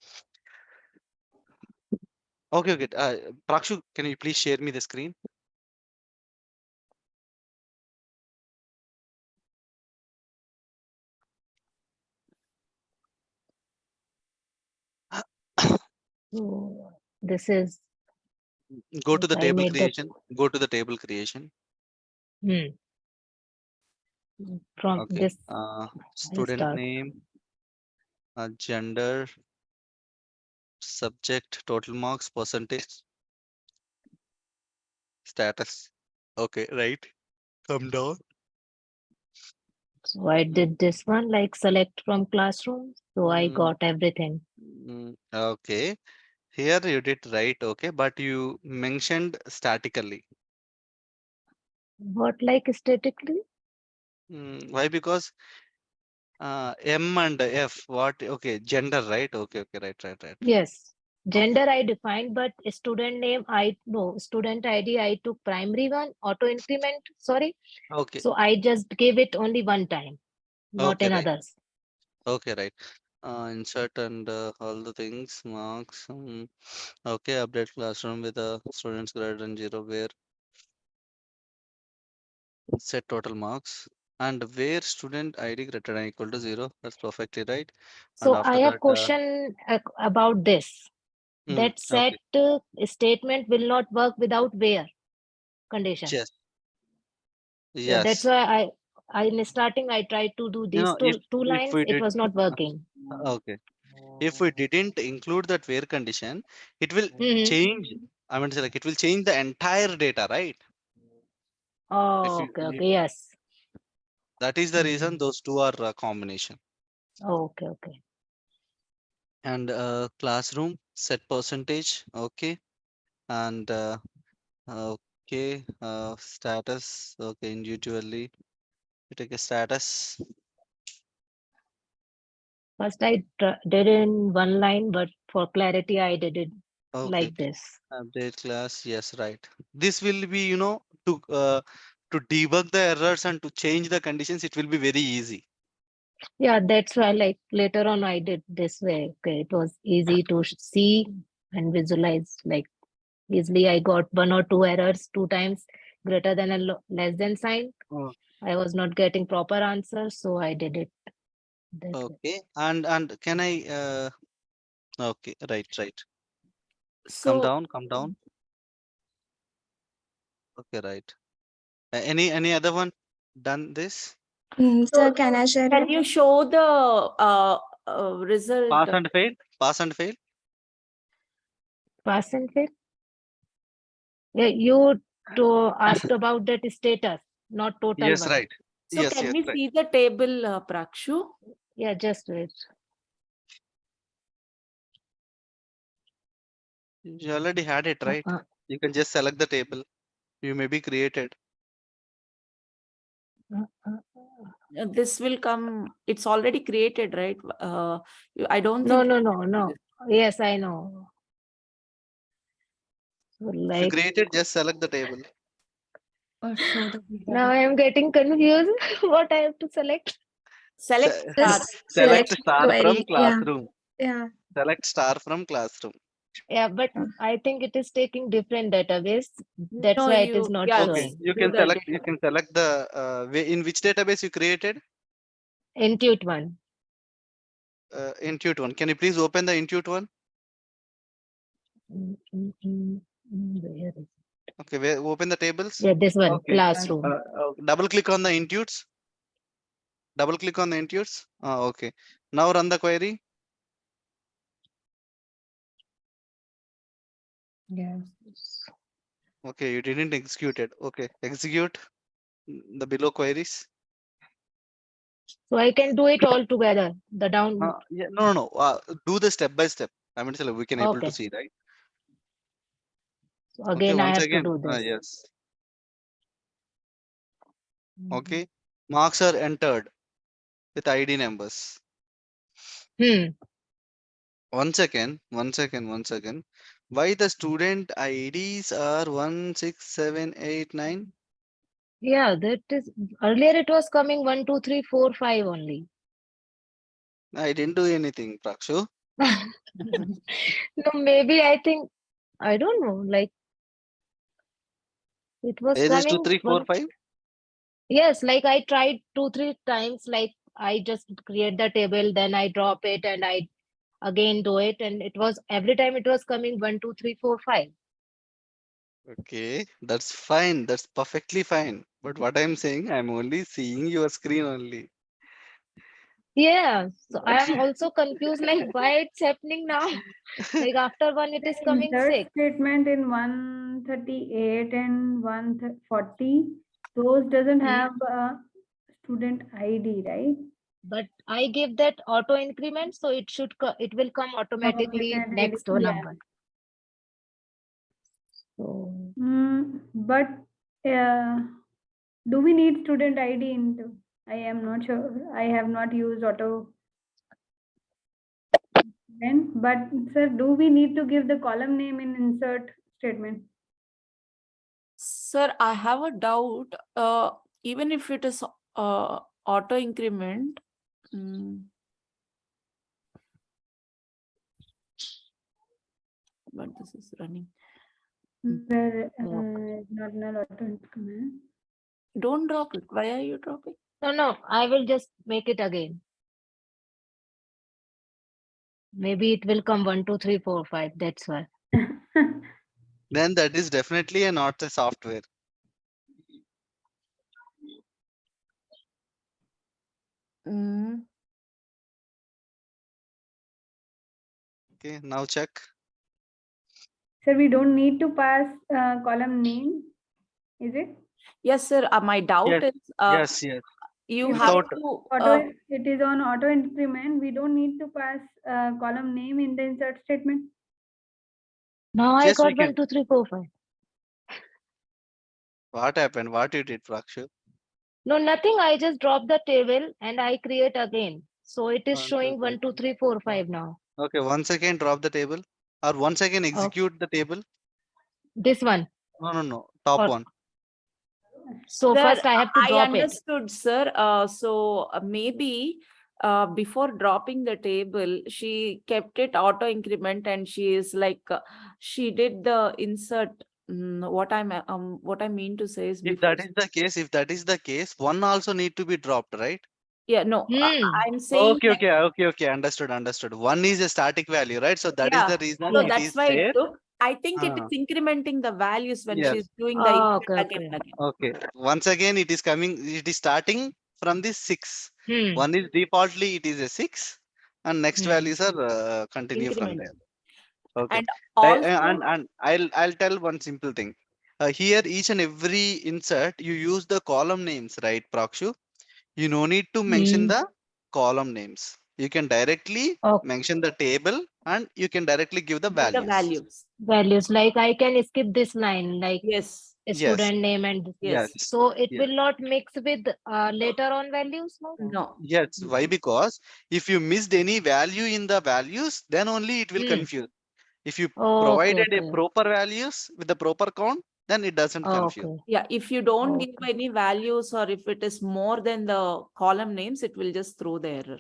Okay, okay. Prakshu, can you please share me the screen? So this is Go to the I table made the creation. Go to the table creation. hmm, from Okay. this I Student start. name, gender, subject, total marks, percentage, status. Okay, right. Come down. So I Mm, did this one, like select from classroom. So I mm, got everything. Okay. Here you did right. Okay, but you mentioned statically. What like statically? Why? Because M and F. What? Okay, gender, right? Okay, okay, right, right, right. Yes. Okay, Gender I defined, but student name I no student ID I took primary one, auto increment, sorry. okay, So I just gave it only one time, not okay, in right. others. Okay, right. Insert and all the things, marks. Okay, update classroom with the students grade and zero where set total marks and where student ID greater than equal to 0. That's perfectly right. And So I after have that, question about this. That set okay, statement will not work without where condition. yes, Yeah, that's yes. why I in starting I tried to do these two If lines. we It did, was not working. okay, if we didn't include that where condition, it will Hmm. change. I mean, say like it will change the entire data, right? If Oh, you, okay, okay, yes. that is the reason Hmm. those two are a combination. Okay, okay. And classroom set percentage, okay, and okay, status, okay, individually you take a status, First I did in one line, but for clarity I did it okay, like this. update class, yes, right. This will be, to debug the errors and to change the conditions, it will be very easy. Yeah, that's why like later on I did this way. Okay, it was easy to see and visualize. Like easily I got one or two errors two times greater than a less than sign. Oh, I was not getting proper answers, so I did it that way. okay, and can I okay, right, right. So Come down. Okay, right. Any other one done this? Sir, so can I share can it? you show the result? Pass and fail? Pass and fail? Pass and fail. Yeah, you to asked about that status, not total Yes, one. right. So Yes, can yes, we right. see the table, Prakshu? Yeah, just wait. You already had it, right? Uh, You can just select the table. You may be created. uh, uh, This will come, it's already created, right? I don't No, think. no, no, no. Yes, I know. So If you like created, just select the table. Or show the now I am getting confused. What I have to select? Select Se- star. Select Select star from query. Yeah. classroom. Yeah. Select star from classroom. Yeah, but I think it is taking different database. That's No, why it is you, not yes, Okay, showing. you do can the select. data. You can select the in which database you created. Intuit one. Intuit one. Can you please open the Intuit one? Where is it? Okay, where, open the tables. Yeah, this one, Okay. classroom. Double click on the Intuits. Double click on the Intuits. Okay. Now run the query. Yes. Okay, you didn't execute it. Okay, execute the below queries. So I can do it all together. The down. Yeah, no. Do the step by step. I mean, we can able to Okay. see, right? So Okay, again, I once have to again. do this. Yes. Mhm. Okay. Marks are entered with ID numbers. Hmm. One second. Why the student IDs are 16789? Yeah, that is earlier it was coming 1, 2, 3, 4, 5 only. I didn't do anything, Prakshu. No, maybe I think I don't know. Like it was Is this two, coming. three, four, five? Yes, like I tried 2, 3 times. Like I just create the table, then I drop it, and I again do it, and it was every time it was coming 1, 2, 3, 4, 5. Okay, that's fine. That's perfectly fine. But what I'm saying, I'm only seeing your screen only. Yeah, so I am also confused. Like why it's happening now? Like after one, it is coming Insert 6. statement in 138 and 140, those doesn't have a student ID, right? But I give that auto increment, so it should it will come automatically next Yeah. number. So But do we need student ID into? I am not sure. I have not used auto. But sir, do we need to give the column name in insert statement? Sir, I have a doubt. Even if it is auto increment, but this is running. Where not null auto increment. Don't drop it. Why are you dropping? no, I will just make it again. Maybe it will come 1, 2, 3, 4, 5. That's why. Then that is definitely not a software. Okay, now check. Sir, we don't need to pass column name, is it? Yes, sir. My doubt is Yes. you If have Without- to. it is on auto increment, we don't need to pass column name in the insert statement. Now I Yes, we got can. 1, 2, 3, 4, 5. What happened? What you did, Prakshu? No, nothing. I just drop the table and I create again. So it is 1, 2, showing 3, 1, 2, 3, 4, 5 now. Okay, once again drop the table. Or once again execute the table. This one. No. Top Or- one. So Sir, first I have to I drop it. understood, sir. So maybe before dropping the table, she kept it auto increment, and she is like she did the insert. What I mean to say is, If before, that is the case, one also need to be dropped, right? yeah, no, Hmm. I'm saying that, Okay. Understood. One is a static value, right? So that is yeah. the reason So it that's is why it there. took. I think it is Ah. incrementing the values when Yes. she's doing the Oh, insert okay, again and again. Okay. Once again, it is starting from the 6. Hmm. One is defaultly it is a 6, and next Hmm. values are continue from Increment. there. Okay. And also, And I'll tell one simple thing. Here, each and every insert, you use the column names, right, Prakshu? You no need to mention Hmm. the column names. You can directly Okay. mention the table, and you can directly give the give the values. values. Values. Like I can skip this line, like Yes. a Yes. student name and Yes. so it Yes. will not mix with later on values. No? No. Yes. Why? Because if you missed any value in the values, then only it will Hmm. confuse. If you Okay, provided a okay. proper values with the proper count, then it doesn't confuse. Okay. Yeah, if you don't give Okay. any values or if it is more than the column names, it will just throw the error.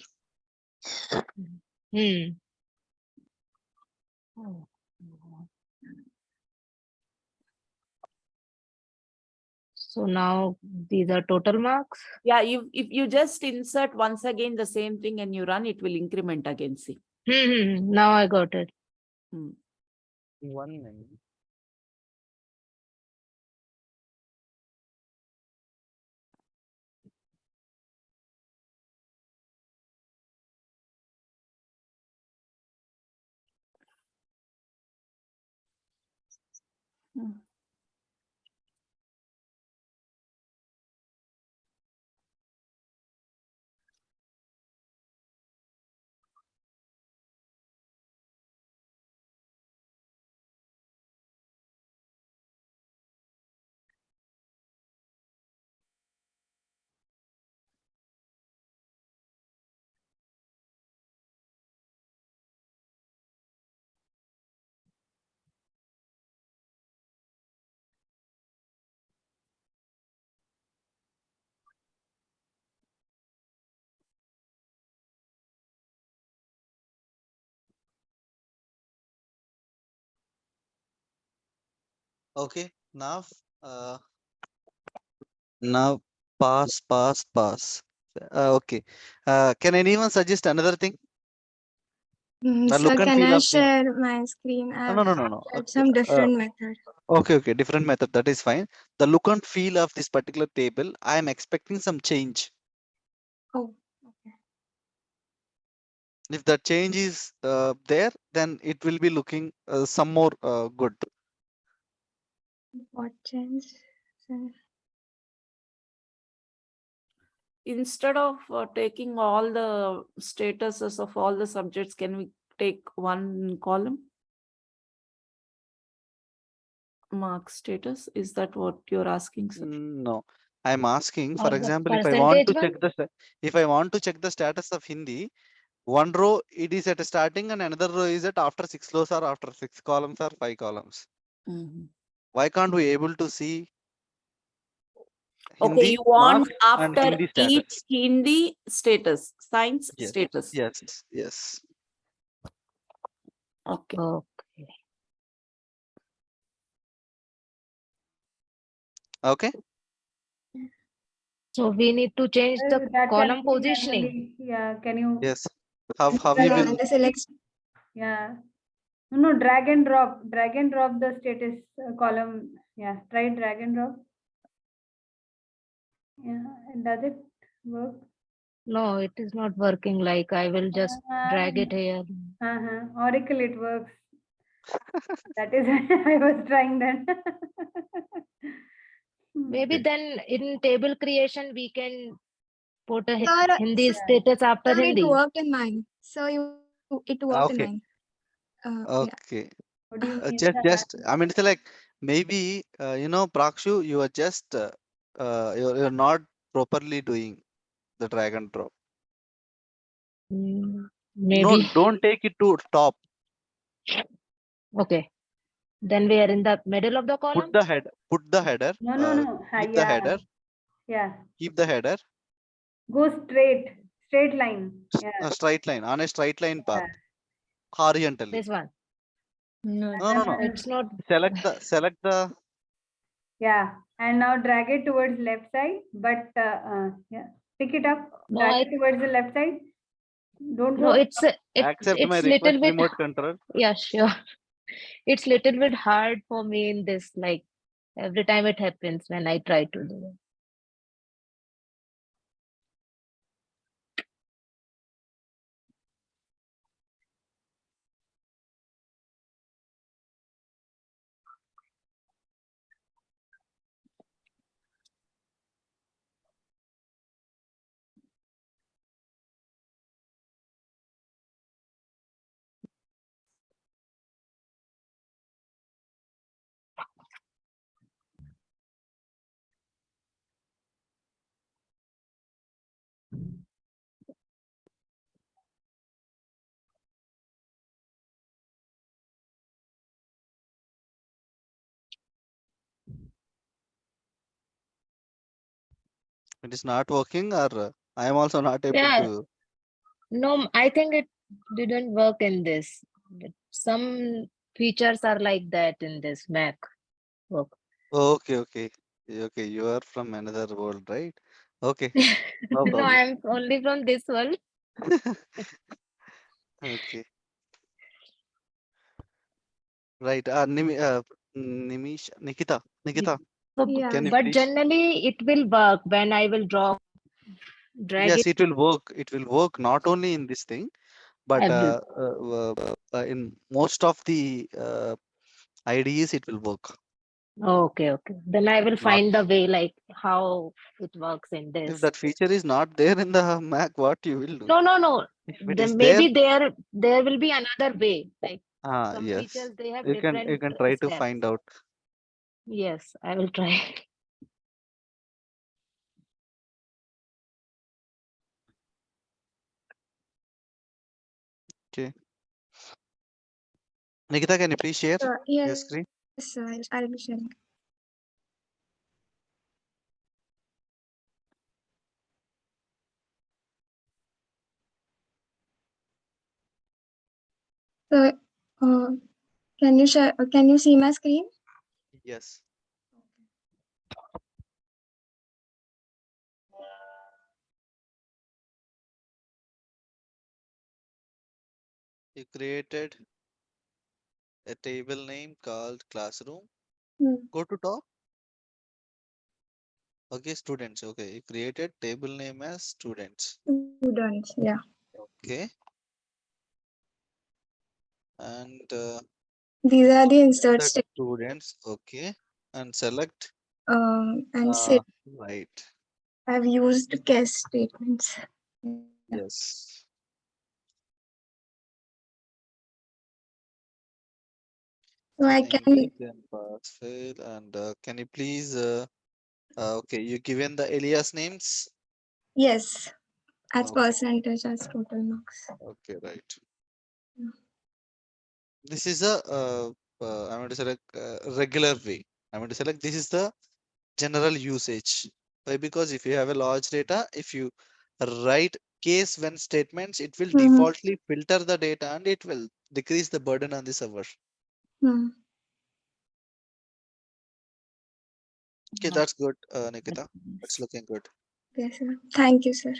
Hmm. So now these are total marks. Yeah, if you just insert once again the same thing and you run, it will increment again. See. Now I got it. Hmm. 1 minute. Okay, uh, now pass. Okay. Can anyone suggest another thing? The Sir, look and can feel I of the. share my screen? No. Tried Okay. some different method. Okay, different method. That is fine. The look and feel of this particular table, I am expecting some change. Oh, okay. If the change is there, then it will be looking some more good. What change? Sir? Instead of taking all the statuses of all the subjects, can we take one column? Mark status, is that what you're asking, sir? No, I'm asking, for Or the example, if I want to percentage check if I want to check the status of Hindi, one row it is at a starting and another row is at after 6 rows or after 6 columns or 5 columns. Mhm. Why can't we able to see Okay, Hindi you want marks and after Hindi each status? Hindi status, science Yes, status. yes. Okay. Okay. Okay. So we need to change the That can column be positioning. manually. Yeah, can you? Yes. How can we you will. And the select. Yeah. No, drag and drop the status column. Yeah, try drag and drop. Yeah, and does it work? No, it is not working. Like I will just drag it here. Oracle, it works. That is why I was trying that. Maybe Okay. then in table creation we can put a Sir, Hindi sir, status after Sir, it Hindi. worked in mine. So it worked in Okay. mine. Yeah. Okay. What do you mean, Just sir? I mean, it's like maybe Prakshu, you are just you're not properly doing the drag and drop. No, Maybe. don't take it to top. Okay. Then we are in the middle of the column. Put the header. No. Keep the header. Yeah. Keep the header. Go straight line. Yeah. A straight line on a straight line path, Yeah. horizontally. This one. No, No. It's not. Select the. Yeah. And now drag it towards left side, but yeah, pick it up, No, drag it towards the left side. Don't no, go. Accept my it's little request, bit. remote control. Yeah, sure. It's little bit hard for me in this. Like every time it happens when I try to do it. It is not working, or I am also not able Yeah, to. no, I think it didn't work in this. Some features are like that in this Mac work. Okay, okay, okay. You are from another world, right? Okay, no No, problem. I am only from this world. Okay, right. Nimish, Nikita, So Yeah. can you But please? generally, it will work when I will drag Yes, it it will work. It will work not only in this thing, but every. in most of the IDEs, it will work. Okay, okay. Then I will Not find the way like how it works in if this. that feature is not there in the Mac, what you will do? No, no, no. If it is Then there, maybe there will be another way. Like some yes, features they have you different can try to steps. find out. Yes, I will try. Okay, Nikita, can you please share your Yes, screen? sir. I'll be sharing. So, can you share? Can you see my screen? Yes. You created a table name called classroom. Hmm. Go to top. Okay, students. Okay, you created table name as students. Students. Yeah. Okay, and These are the insert that students. Okay, and select and say right. I've used case statements. Yeah. Yes. So I can, Then pass fail, and can you please okay, you given the alias names. yes, as Okay, percentage as total marks. okay, right. Yeah. This is a I'm going to select regular way. I'm going to select this is the general usage. Why? Because if you have a large data, if you write case when statements, it will Mhm. defaultly filter the data and it will decrease the burden on the server. Hmm. Okay, that's good, Nikita. It's looking good. Yes, sir. Thank you, sir.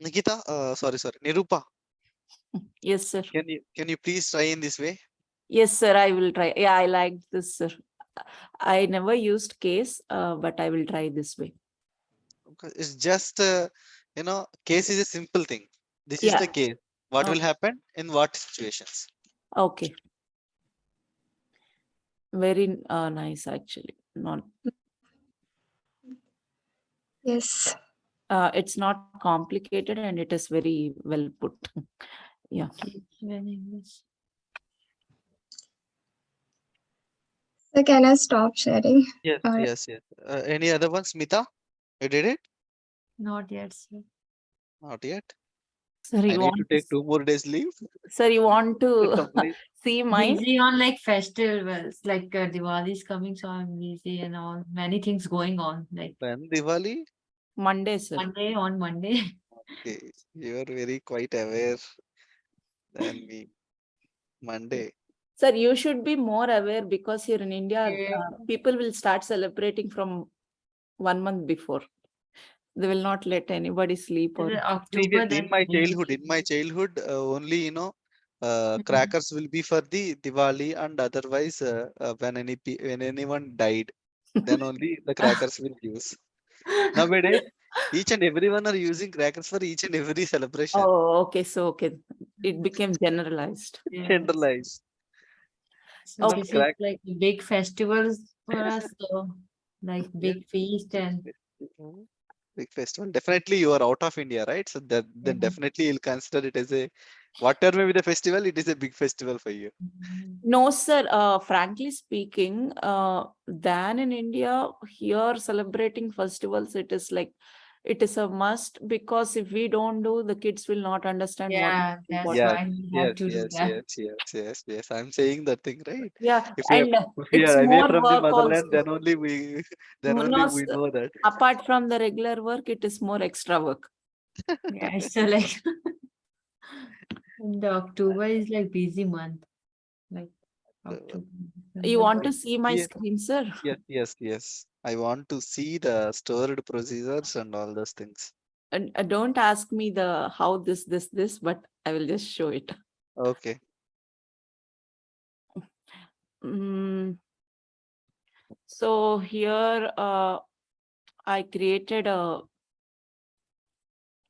Nikita, sorry, Nirupa, yes, sir. can you please try in this way? Yes, sir. I will try. Yeah, I like this, sir. I never used case, but I will try this way. Okay, it's just case is a simple thing. This is Yeah. the case. What will happen in what situations? Okay. Very nice, actually. Not. Yes. It's not complicated and it is very well put. Yeah. So can I stop sharing? Yes, Or yes. Any other ones, Smita? You did it? Not yet, sir. Not yet. Sir, I you need to want take 2 more days leave sir, you want to to complete. see mine? Busy on like festivals, like Diwali is coming, so I'm busy and all many things going on. Like When Diwali? Monday, sir. On Monday. Okay, you are very quite aware than me. Monday. Sir, you should be more aware because here in India, Yeah. people will start celebrating from 1 month before. They will not let anybody sleep or. October, In then my May. childhood, only crackers will be for the Diwali, and otherwise, when anyone died, then only the crackers will use. Nowadays, each and everyone are using crackers for each and every celebration. Oh, okay. So, okay. It became generalized. Yes. Generalized. So Okay. this is like big festivals for us. So like big feast and Big festival. Definitely, you are out of India, right? So that then yeah. definitely you'll consider it as a whatever may be the festival. It is a big festival for you. No, sir. Frankly speaking, than in India, here celebrating festivals, it is like it is a must, because if we don't do, the kids will not understand what Yeah, is that's important. Yes, why we yes, have to do yes, that. yes. I'm saying that thing, right? Yeah, If we are, and if we it's are away more from the work motherland, also. then only we, then only No, we sir. know that. Apart from the regular work, it is more extra work. Yeah, so like and the October is like busy month. Like October. You November, want to see my Yes, screen, sir? yes. I want to see the stored procedures and all those things. And don't ask me the how this, but I will just show it. Okay. Mm, so here I created a,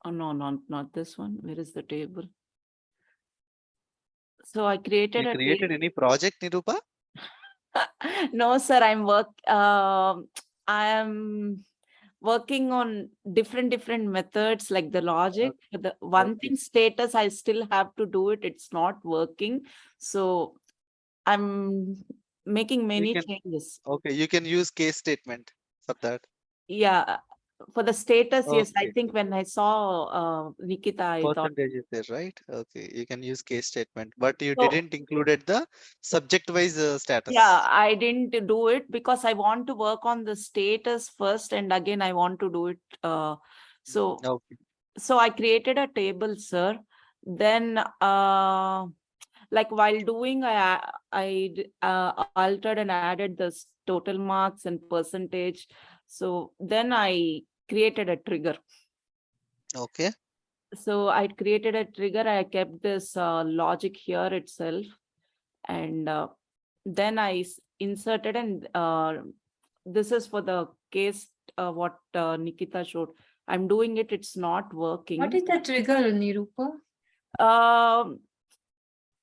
oh no, not this one. Where is the table? So I created You a created table. any project, Nirupa? No, sir, I am working on different methods, like the logic. But the one Okay. thing, status, I still have to do it. It's not working. So I'm making many can- changes. Okay, you can use case statement for that. Yeah, for the status, yes. I Okay. think when I saw Nikita, I thought, Percentage is there, right? Okay, you can use case statement, but you so didn't included the subject-wise yeah, status. I didn't do it because I want to work on the status first, and again I want to do it. So Okay. so I created a table, sir. Then like while doing, I altered and added the total marks and percentage. So then I created a trigger. Okay. So I created a trigger. I kept this logic here itself, and then I inserted, and this is for the case what Nikita showed. I'm doing it. It's not working. what is the trigger, Nirupa?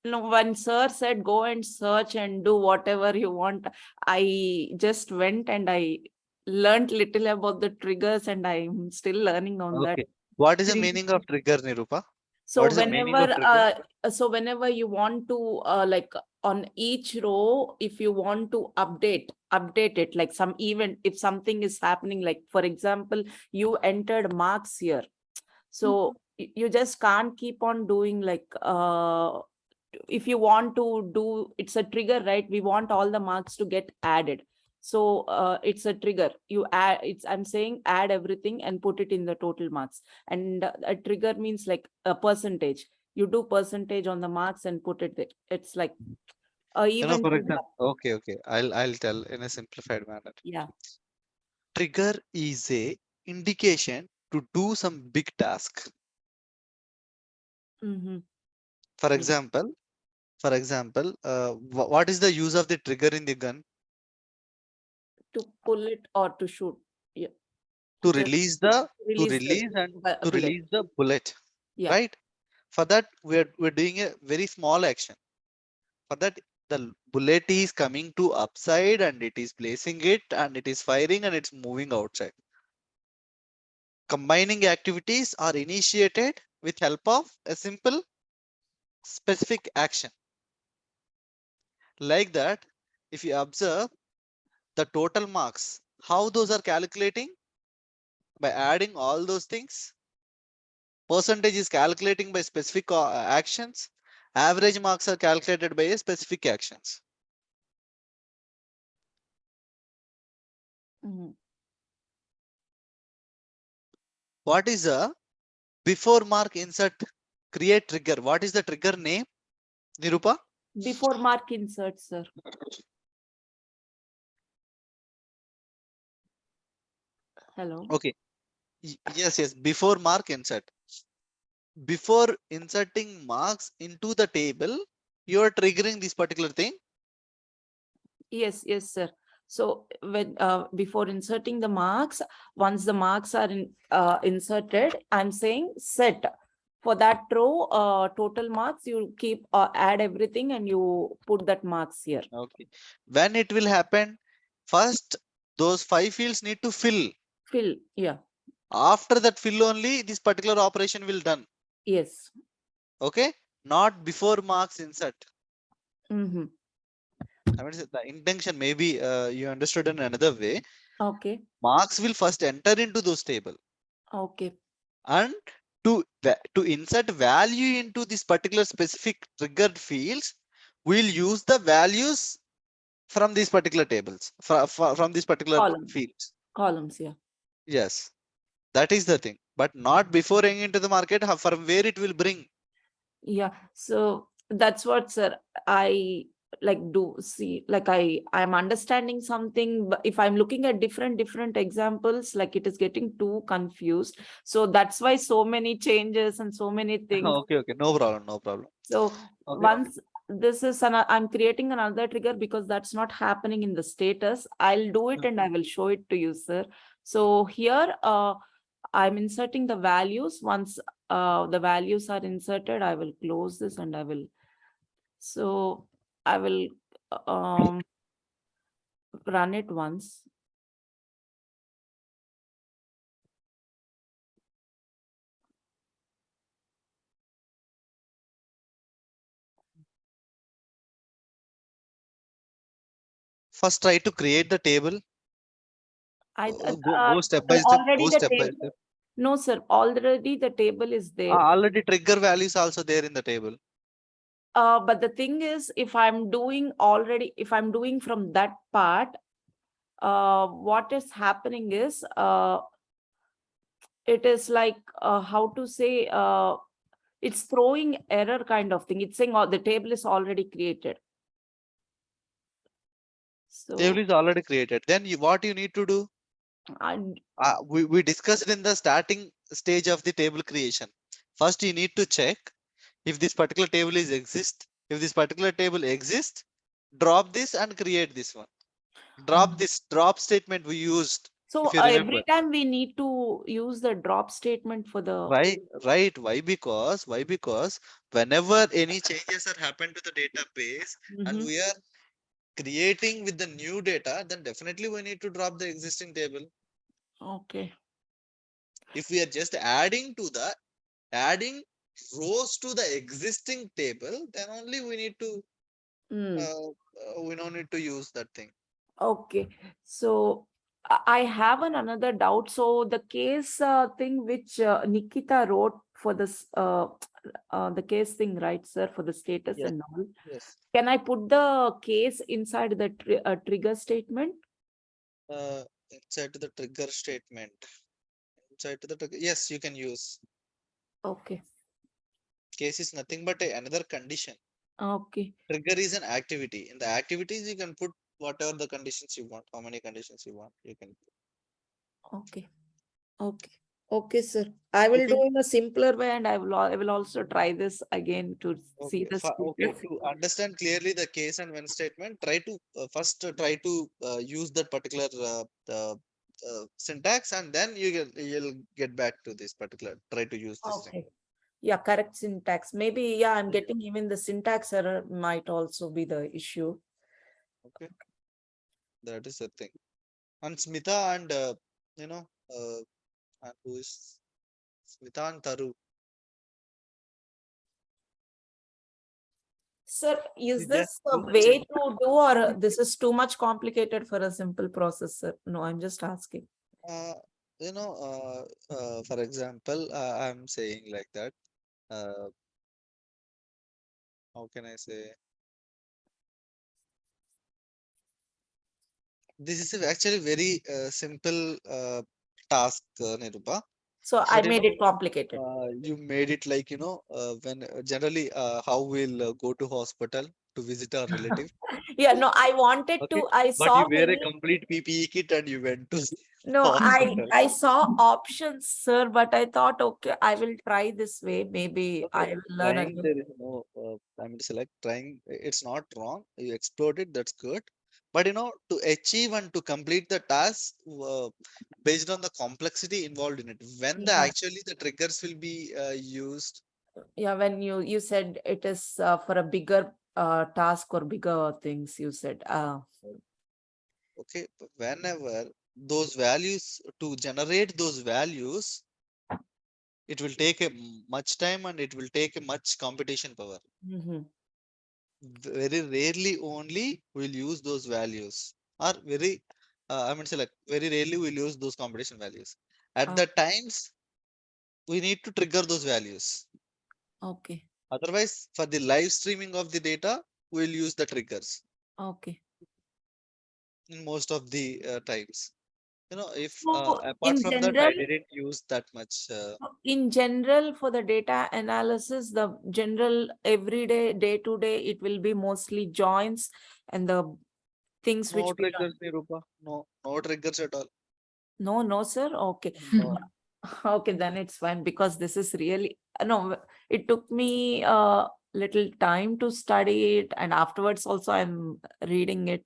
No, when sir said go and search and do whatever you want, I just went and I learned little about the triggers, and I'm still learning on that. Okay. What is the Three- meaning of trigger, Nirupa? So What is the meaning of trigger? whenever you want to like on each row, if you want to update it, like some event, if something is happening, like for example, you entered marks here. So you just can't keep on doing like if you want to do, it's a trigger, right? We want all the marks to get added. So it's a trigger. You add, I'm saying add everything and put it in the total marks. And a trigger means like a percentage. You do percentage on the marks and put it there. It's like a event. For example, okay. I'll tell in a simplified manner. Yeah. Trigger is a indication to do some big task. Mm-hmm. For Yeah. example, what is the use of the trigger in the gun? To pull it or to shoot. Yeah. To Just release the bullet. release the bullet. Yeah. Right? For that, we're doing a very small action. For that, the bullet is coming to upside and it is placing it and it is firing and it's moving outside. Combining activities are initiated with help of a simple specific action. Like that, if you observe the total marks, how those are calculating? By adding all those things. Percentage is calculating by specific actions. Average marks are calculated by a specific actions. Mm-hmm. What is a before mark insert create trigger? What is the trigger name, Nirupa? Before mark insert, sir. Hello. Okay. Yes. Before mark insert. Before inserting marks into the table, you are triggering this particular thing. Yes, sir. So when before inserting the marks, once the marks are inserted, I'm saying set. For that row, total marks, you keep add everything and you put that marks here. Okay. When it will happen, first those 5 fields need to fill. Fill, yeah. After that fill only this particular operation will done. Yes. Okay. Not before marks insert. Mm-hmm. I mean, the intention maybe you understood in another way. Okay. Marks will first enter into those table. Okay. And to insert value into this particular specific triggered fields, we'll use the values from these particular tables, from these particular Column. fields. Columns, yeah. Yes, that is the thing, but not before going into the market, from where it will bring. Yeah. So that's what, sir, I like do see, like I'm understanding something, but if I'm looking at different examples, like it is getting too confused. So that's why so many changes and so many things. Okay, no problem, no problem. So Okay. once this is I'm creating another trigger because that's not happening in the status. I'll do it and I will show it to you, sir. So here I'm inserting the values. Once the values are inserted, I will close this and I will. So I will run it once. First, try to create the table. Go step by step. Already Go the step by table. step. No, sir. Already the table is there. Already trigger values also there in the table. But the thing is, if I'm doing from that part, what is happening is, it is like, how to say, it's throwing error kind of thing. It's saying, oh, the table is already created. So Table is already created. Then what you need to do? We discussed in the starting stage of the table creation. First, you need to check if this particular table is exist. If this particular table exists, drop this and create this one. Drop this drop statement we used. so If you remember. every time we need to use the drop statement for the. Right. Why? Because whenever any changes are happened to the database and we are creating with the new data, then definitely we need to drop the existing table. Okay. If we are just adding rows to the existing table, then only we need to we don't need to use that thing. Okay. So I have another doubt. So the case thing which Nikita wrote for this, the case thing, right, sir, for the status Yes. and all. Yes. Can I put the case inside the trigger statement? Inside the trigger statement. Inside the trigger. Yes, you can use. Okay. Case is nothing but another condition. Okay. Trigger is an activity. In the activities, you can put whatever the conditions you want. How many conditions you want, you can put. Okay. Okay. Okay, sir. I will do in a simpler way, and I will also try this again to see the status. To understand clearly the case and when statement, try to first try to use that particular syntax, and then you'll get back to this particular. Try to use this thing. Okay. Yeah, correct syntax. Maybe, yeah, I'm getting even the syntax error might also be the issue. Okay. That is the thing. And Smita and and who is Smita and Taru. Sir, is See, they're this a too much way in- to do, or this is too much complicated for a simple process, sir? No, I'm just asking. For example, I'm saying like that. How can I say? This is actually very simple task, Nirupa. So I made it complicated. You made it like, when generally how we'll go to hospital to visit our relative. Yeah, no, I wanted Okay. to, I But saw you wear a many. complete PPE kit and you went to No, hospital. I saw options, sir, but I thought, okay, I will try this way. Maybe I will learn Trying, again. there is no, I mean, select trying, it's not wrong. You explored it, that's good. But to achieve and to complete the task based on the complexity involved in it, when Yeah. actually the triggers will be used. Yeah, when you said it is for a bigger task or bigger things, you said. Okay, whenever those values, to generate those values, it will take a much time and it will take a much computation power. Very rarely only we'll use those values, or very very rarely we'll use those competition values. At the times we need to trigger those values. Okay. Otherwise, for the live streaming of the data, we'll use the triggers Okay. in most of the times. If So apart in from that, I general, didn't use that much. in general, for the data analysis, the general everyday, day to day, it will be mostly joins and the things No which we run. triggers, Nirupa. No triggers at all. No, sir. Okay. No. Okay, then it's fine because this is really no, it took me a little time to study it, and afterwards also I'm reading it.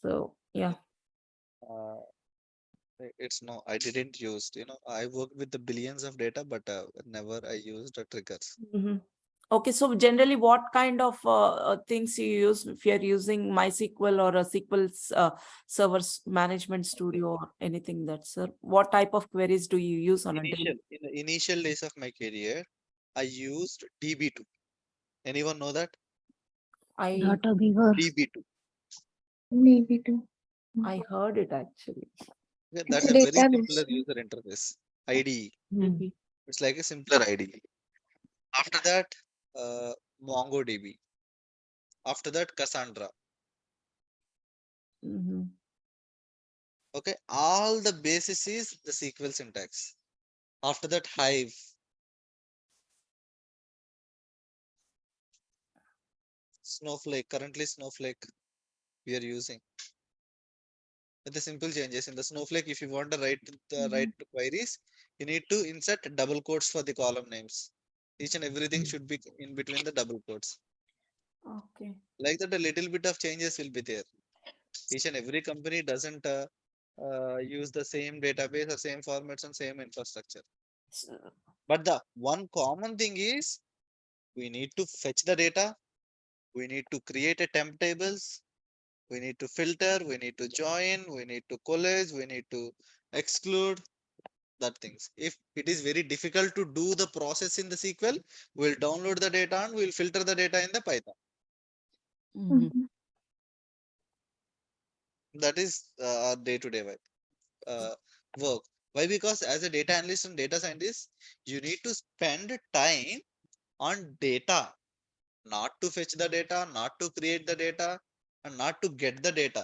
So yeah. Uh, it's no, I didn't use, I worked with the billions of data, but never I used the triggers. Mhm. Okay, so generally, what kind of things you use if you're using MySQL or a Server Management Studio or anything that, sir? What type of queries do you use on a daily? In the initial days of my career, I used DB2. Anyone know that? I Data Beaver. DB2. Maybe too. I heard it actually. Yeah, It's that's a a very database. simpler user interface. IDE. Maybe. It's like a simpler IDE. After that, MongoDB. After that, Cassandra. Mhm. Okay, all the basis is the SQL syntax. After that, Hive. Snowflake. Currently, Snowflake we are using. With the simple changes in the Snowflake, if you want to write queries, you need to insert double quotes for the column names. Each and everything should be in between the double quotes. Okay. Like that, a little bit of changes will be there. Each and every company doesn't use the same database or same formats and same infrastructure. So, But the one common thing is we need to fetch the data, we need to create a temp tables, we need to filter, we need to join, we need to collage, we need to exclude that things. If it is very difficult to do the process in the SQL, we'll download the data and we'll filter the data in the Python. mhm. Mhm. That is our day-to-day work. Why? Because as a data analyst and data scientist, you need to spend time on data, not to fetch the data, not to create the data, and not to get the data.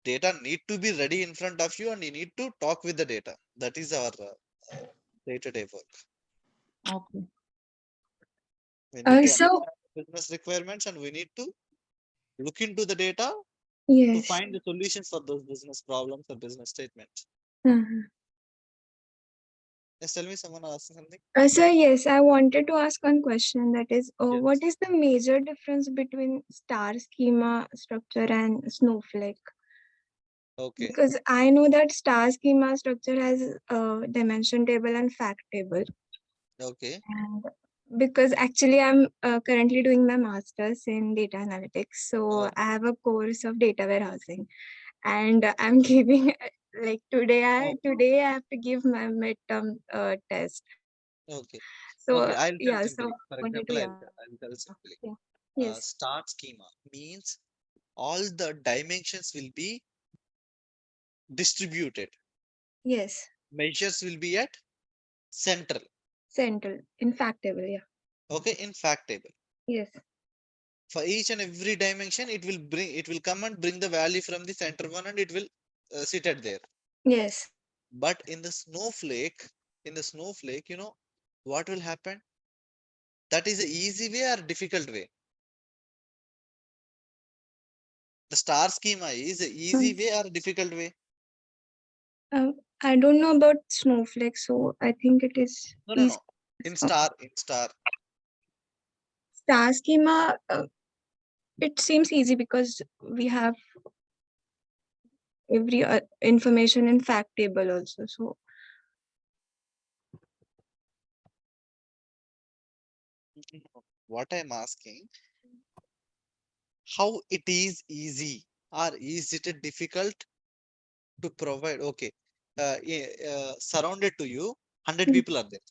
Data need to be ready in front of you, and you need to talk with the data. That is our day-to-day work. Okay. We need to So understand the business requirements, and we need to look into the data to yes. find the solutions for those business problems or business statements. Mhm. Yes, tell me, someone asking something. So yes, I wanted to ask one question. That is, Yes. what is the major difference between star schema structure and Snowflake? Okay. Because I know that star schema structure has a dimension table and fact table. Okay. And because actually I'm currently doing my master's in data analytics, so Oh. I have a course of data warehousing, and I'm giving like today I have to give my midterm test. Okay. So Okay. I'll tell yeah, so simply. For wanted to example, yeah, I'll tell simply. yeah. Yes, Start schema means all the dimensions will be distributed. yes, Measures will be at central. central in fact table, yeah, Okay. In fact table. yes, For each and every dimension, it will come and bring the value from the center one, and it will sit at there. yes. But in the Snowflake, what will happen? That is a easy way or difficult way. The star schema is a easy Um, way or difficult way. I don't know about Snowflake, so I think it is No, no, easy. no. In Uh, star. Star schema, it seems easy because we have every information in fact table also. So What I'm asking, how it is easy or is it difficult to provide? Okay. Surrounded to you, 100 Mm. people are there.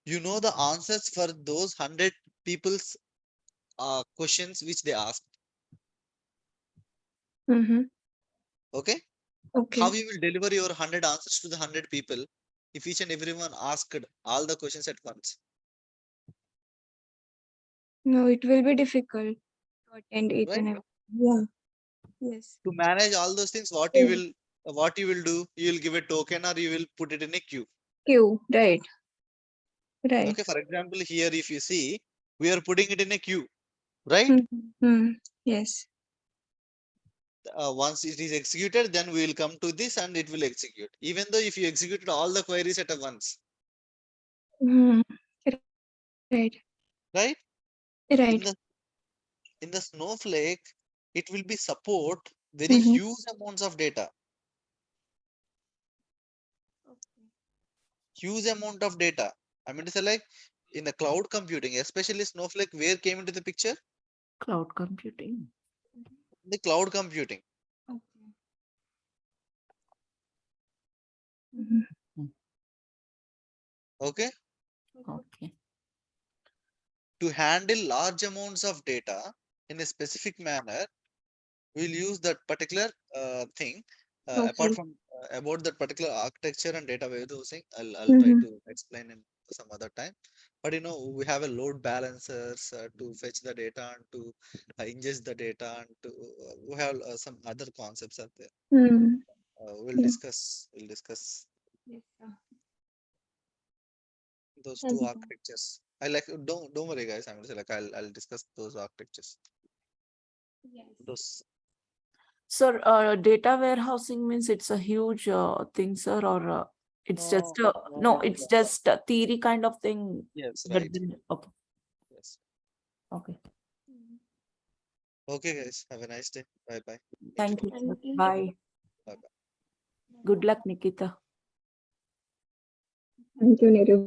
You know the answers for those 100 people's questions which they asked. Mm-hmm. Okay. How Okay. you will deliver your 100 answers to the 100 people if each and everyone asked all the questions at once? No, it will be difficult to attend each Right? and every. Yeah. Yes. To manage all those things, what Yeah. you will do, you will give a token or you will put it in a queue. Queue. Right. Right. Okay, for example, here if you see, we are putting it in a queue, right? Yes. Once it is executed, then we will come to this and it will execute. Even though if you executed all the queries at once, Hmm. Right. right? In Right. the Snowflake, it will be support very Mhm. huge amounts of data, huge amount of data. I mean to say, like in the cloud computing, especially Snowflake, where came into the picture? Cloud computing. The cloud computing. Okay. Mhm. Okay, Okay. to handle large amounts of data in a specific manner, we'll use that particular thing. Apart Okay. from about that particular architecture and data warehousing, I'll try Mhm. to explain in some other time. But we have a load balancers to fetch the data and to ingest the data, and to we have some other concepts out there. Hmm. We'll Yeah. discuss. We'll discuss Yes, sir. those Yes, two sir. architectures. I like. Don't worry, guys. I'm gonna say like I'll discuss those architectures. Yes. Those. Sir, data warehousing means it's a huge thing, sir, or it's just no, it's just a theory kind of thing. Yes, but right. then- Okay. Yes. Okay. Mhm. Okay, guys. Have a nice day. Bye bye. Thank you. Thank Sir. you. Bye. Bye bye. Good luck, Nikita. Thank you, Niru.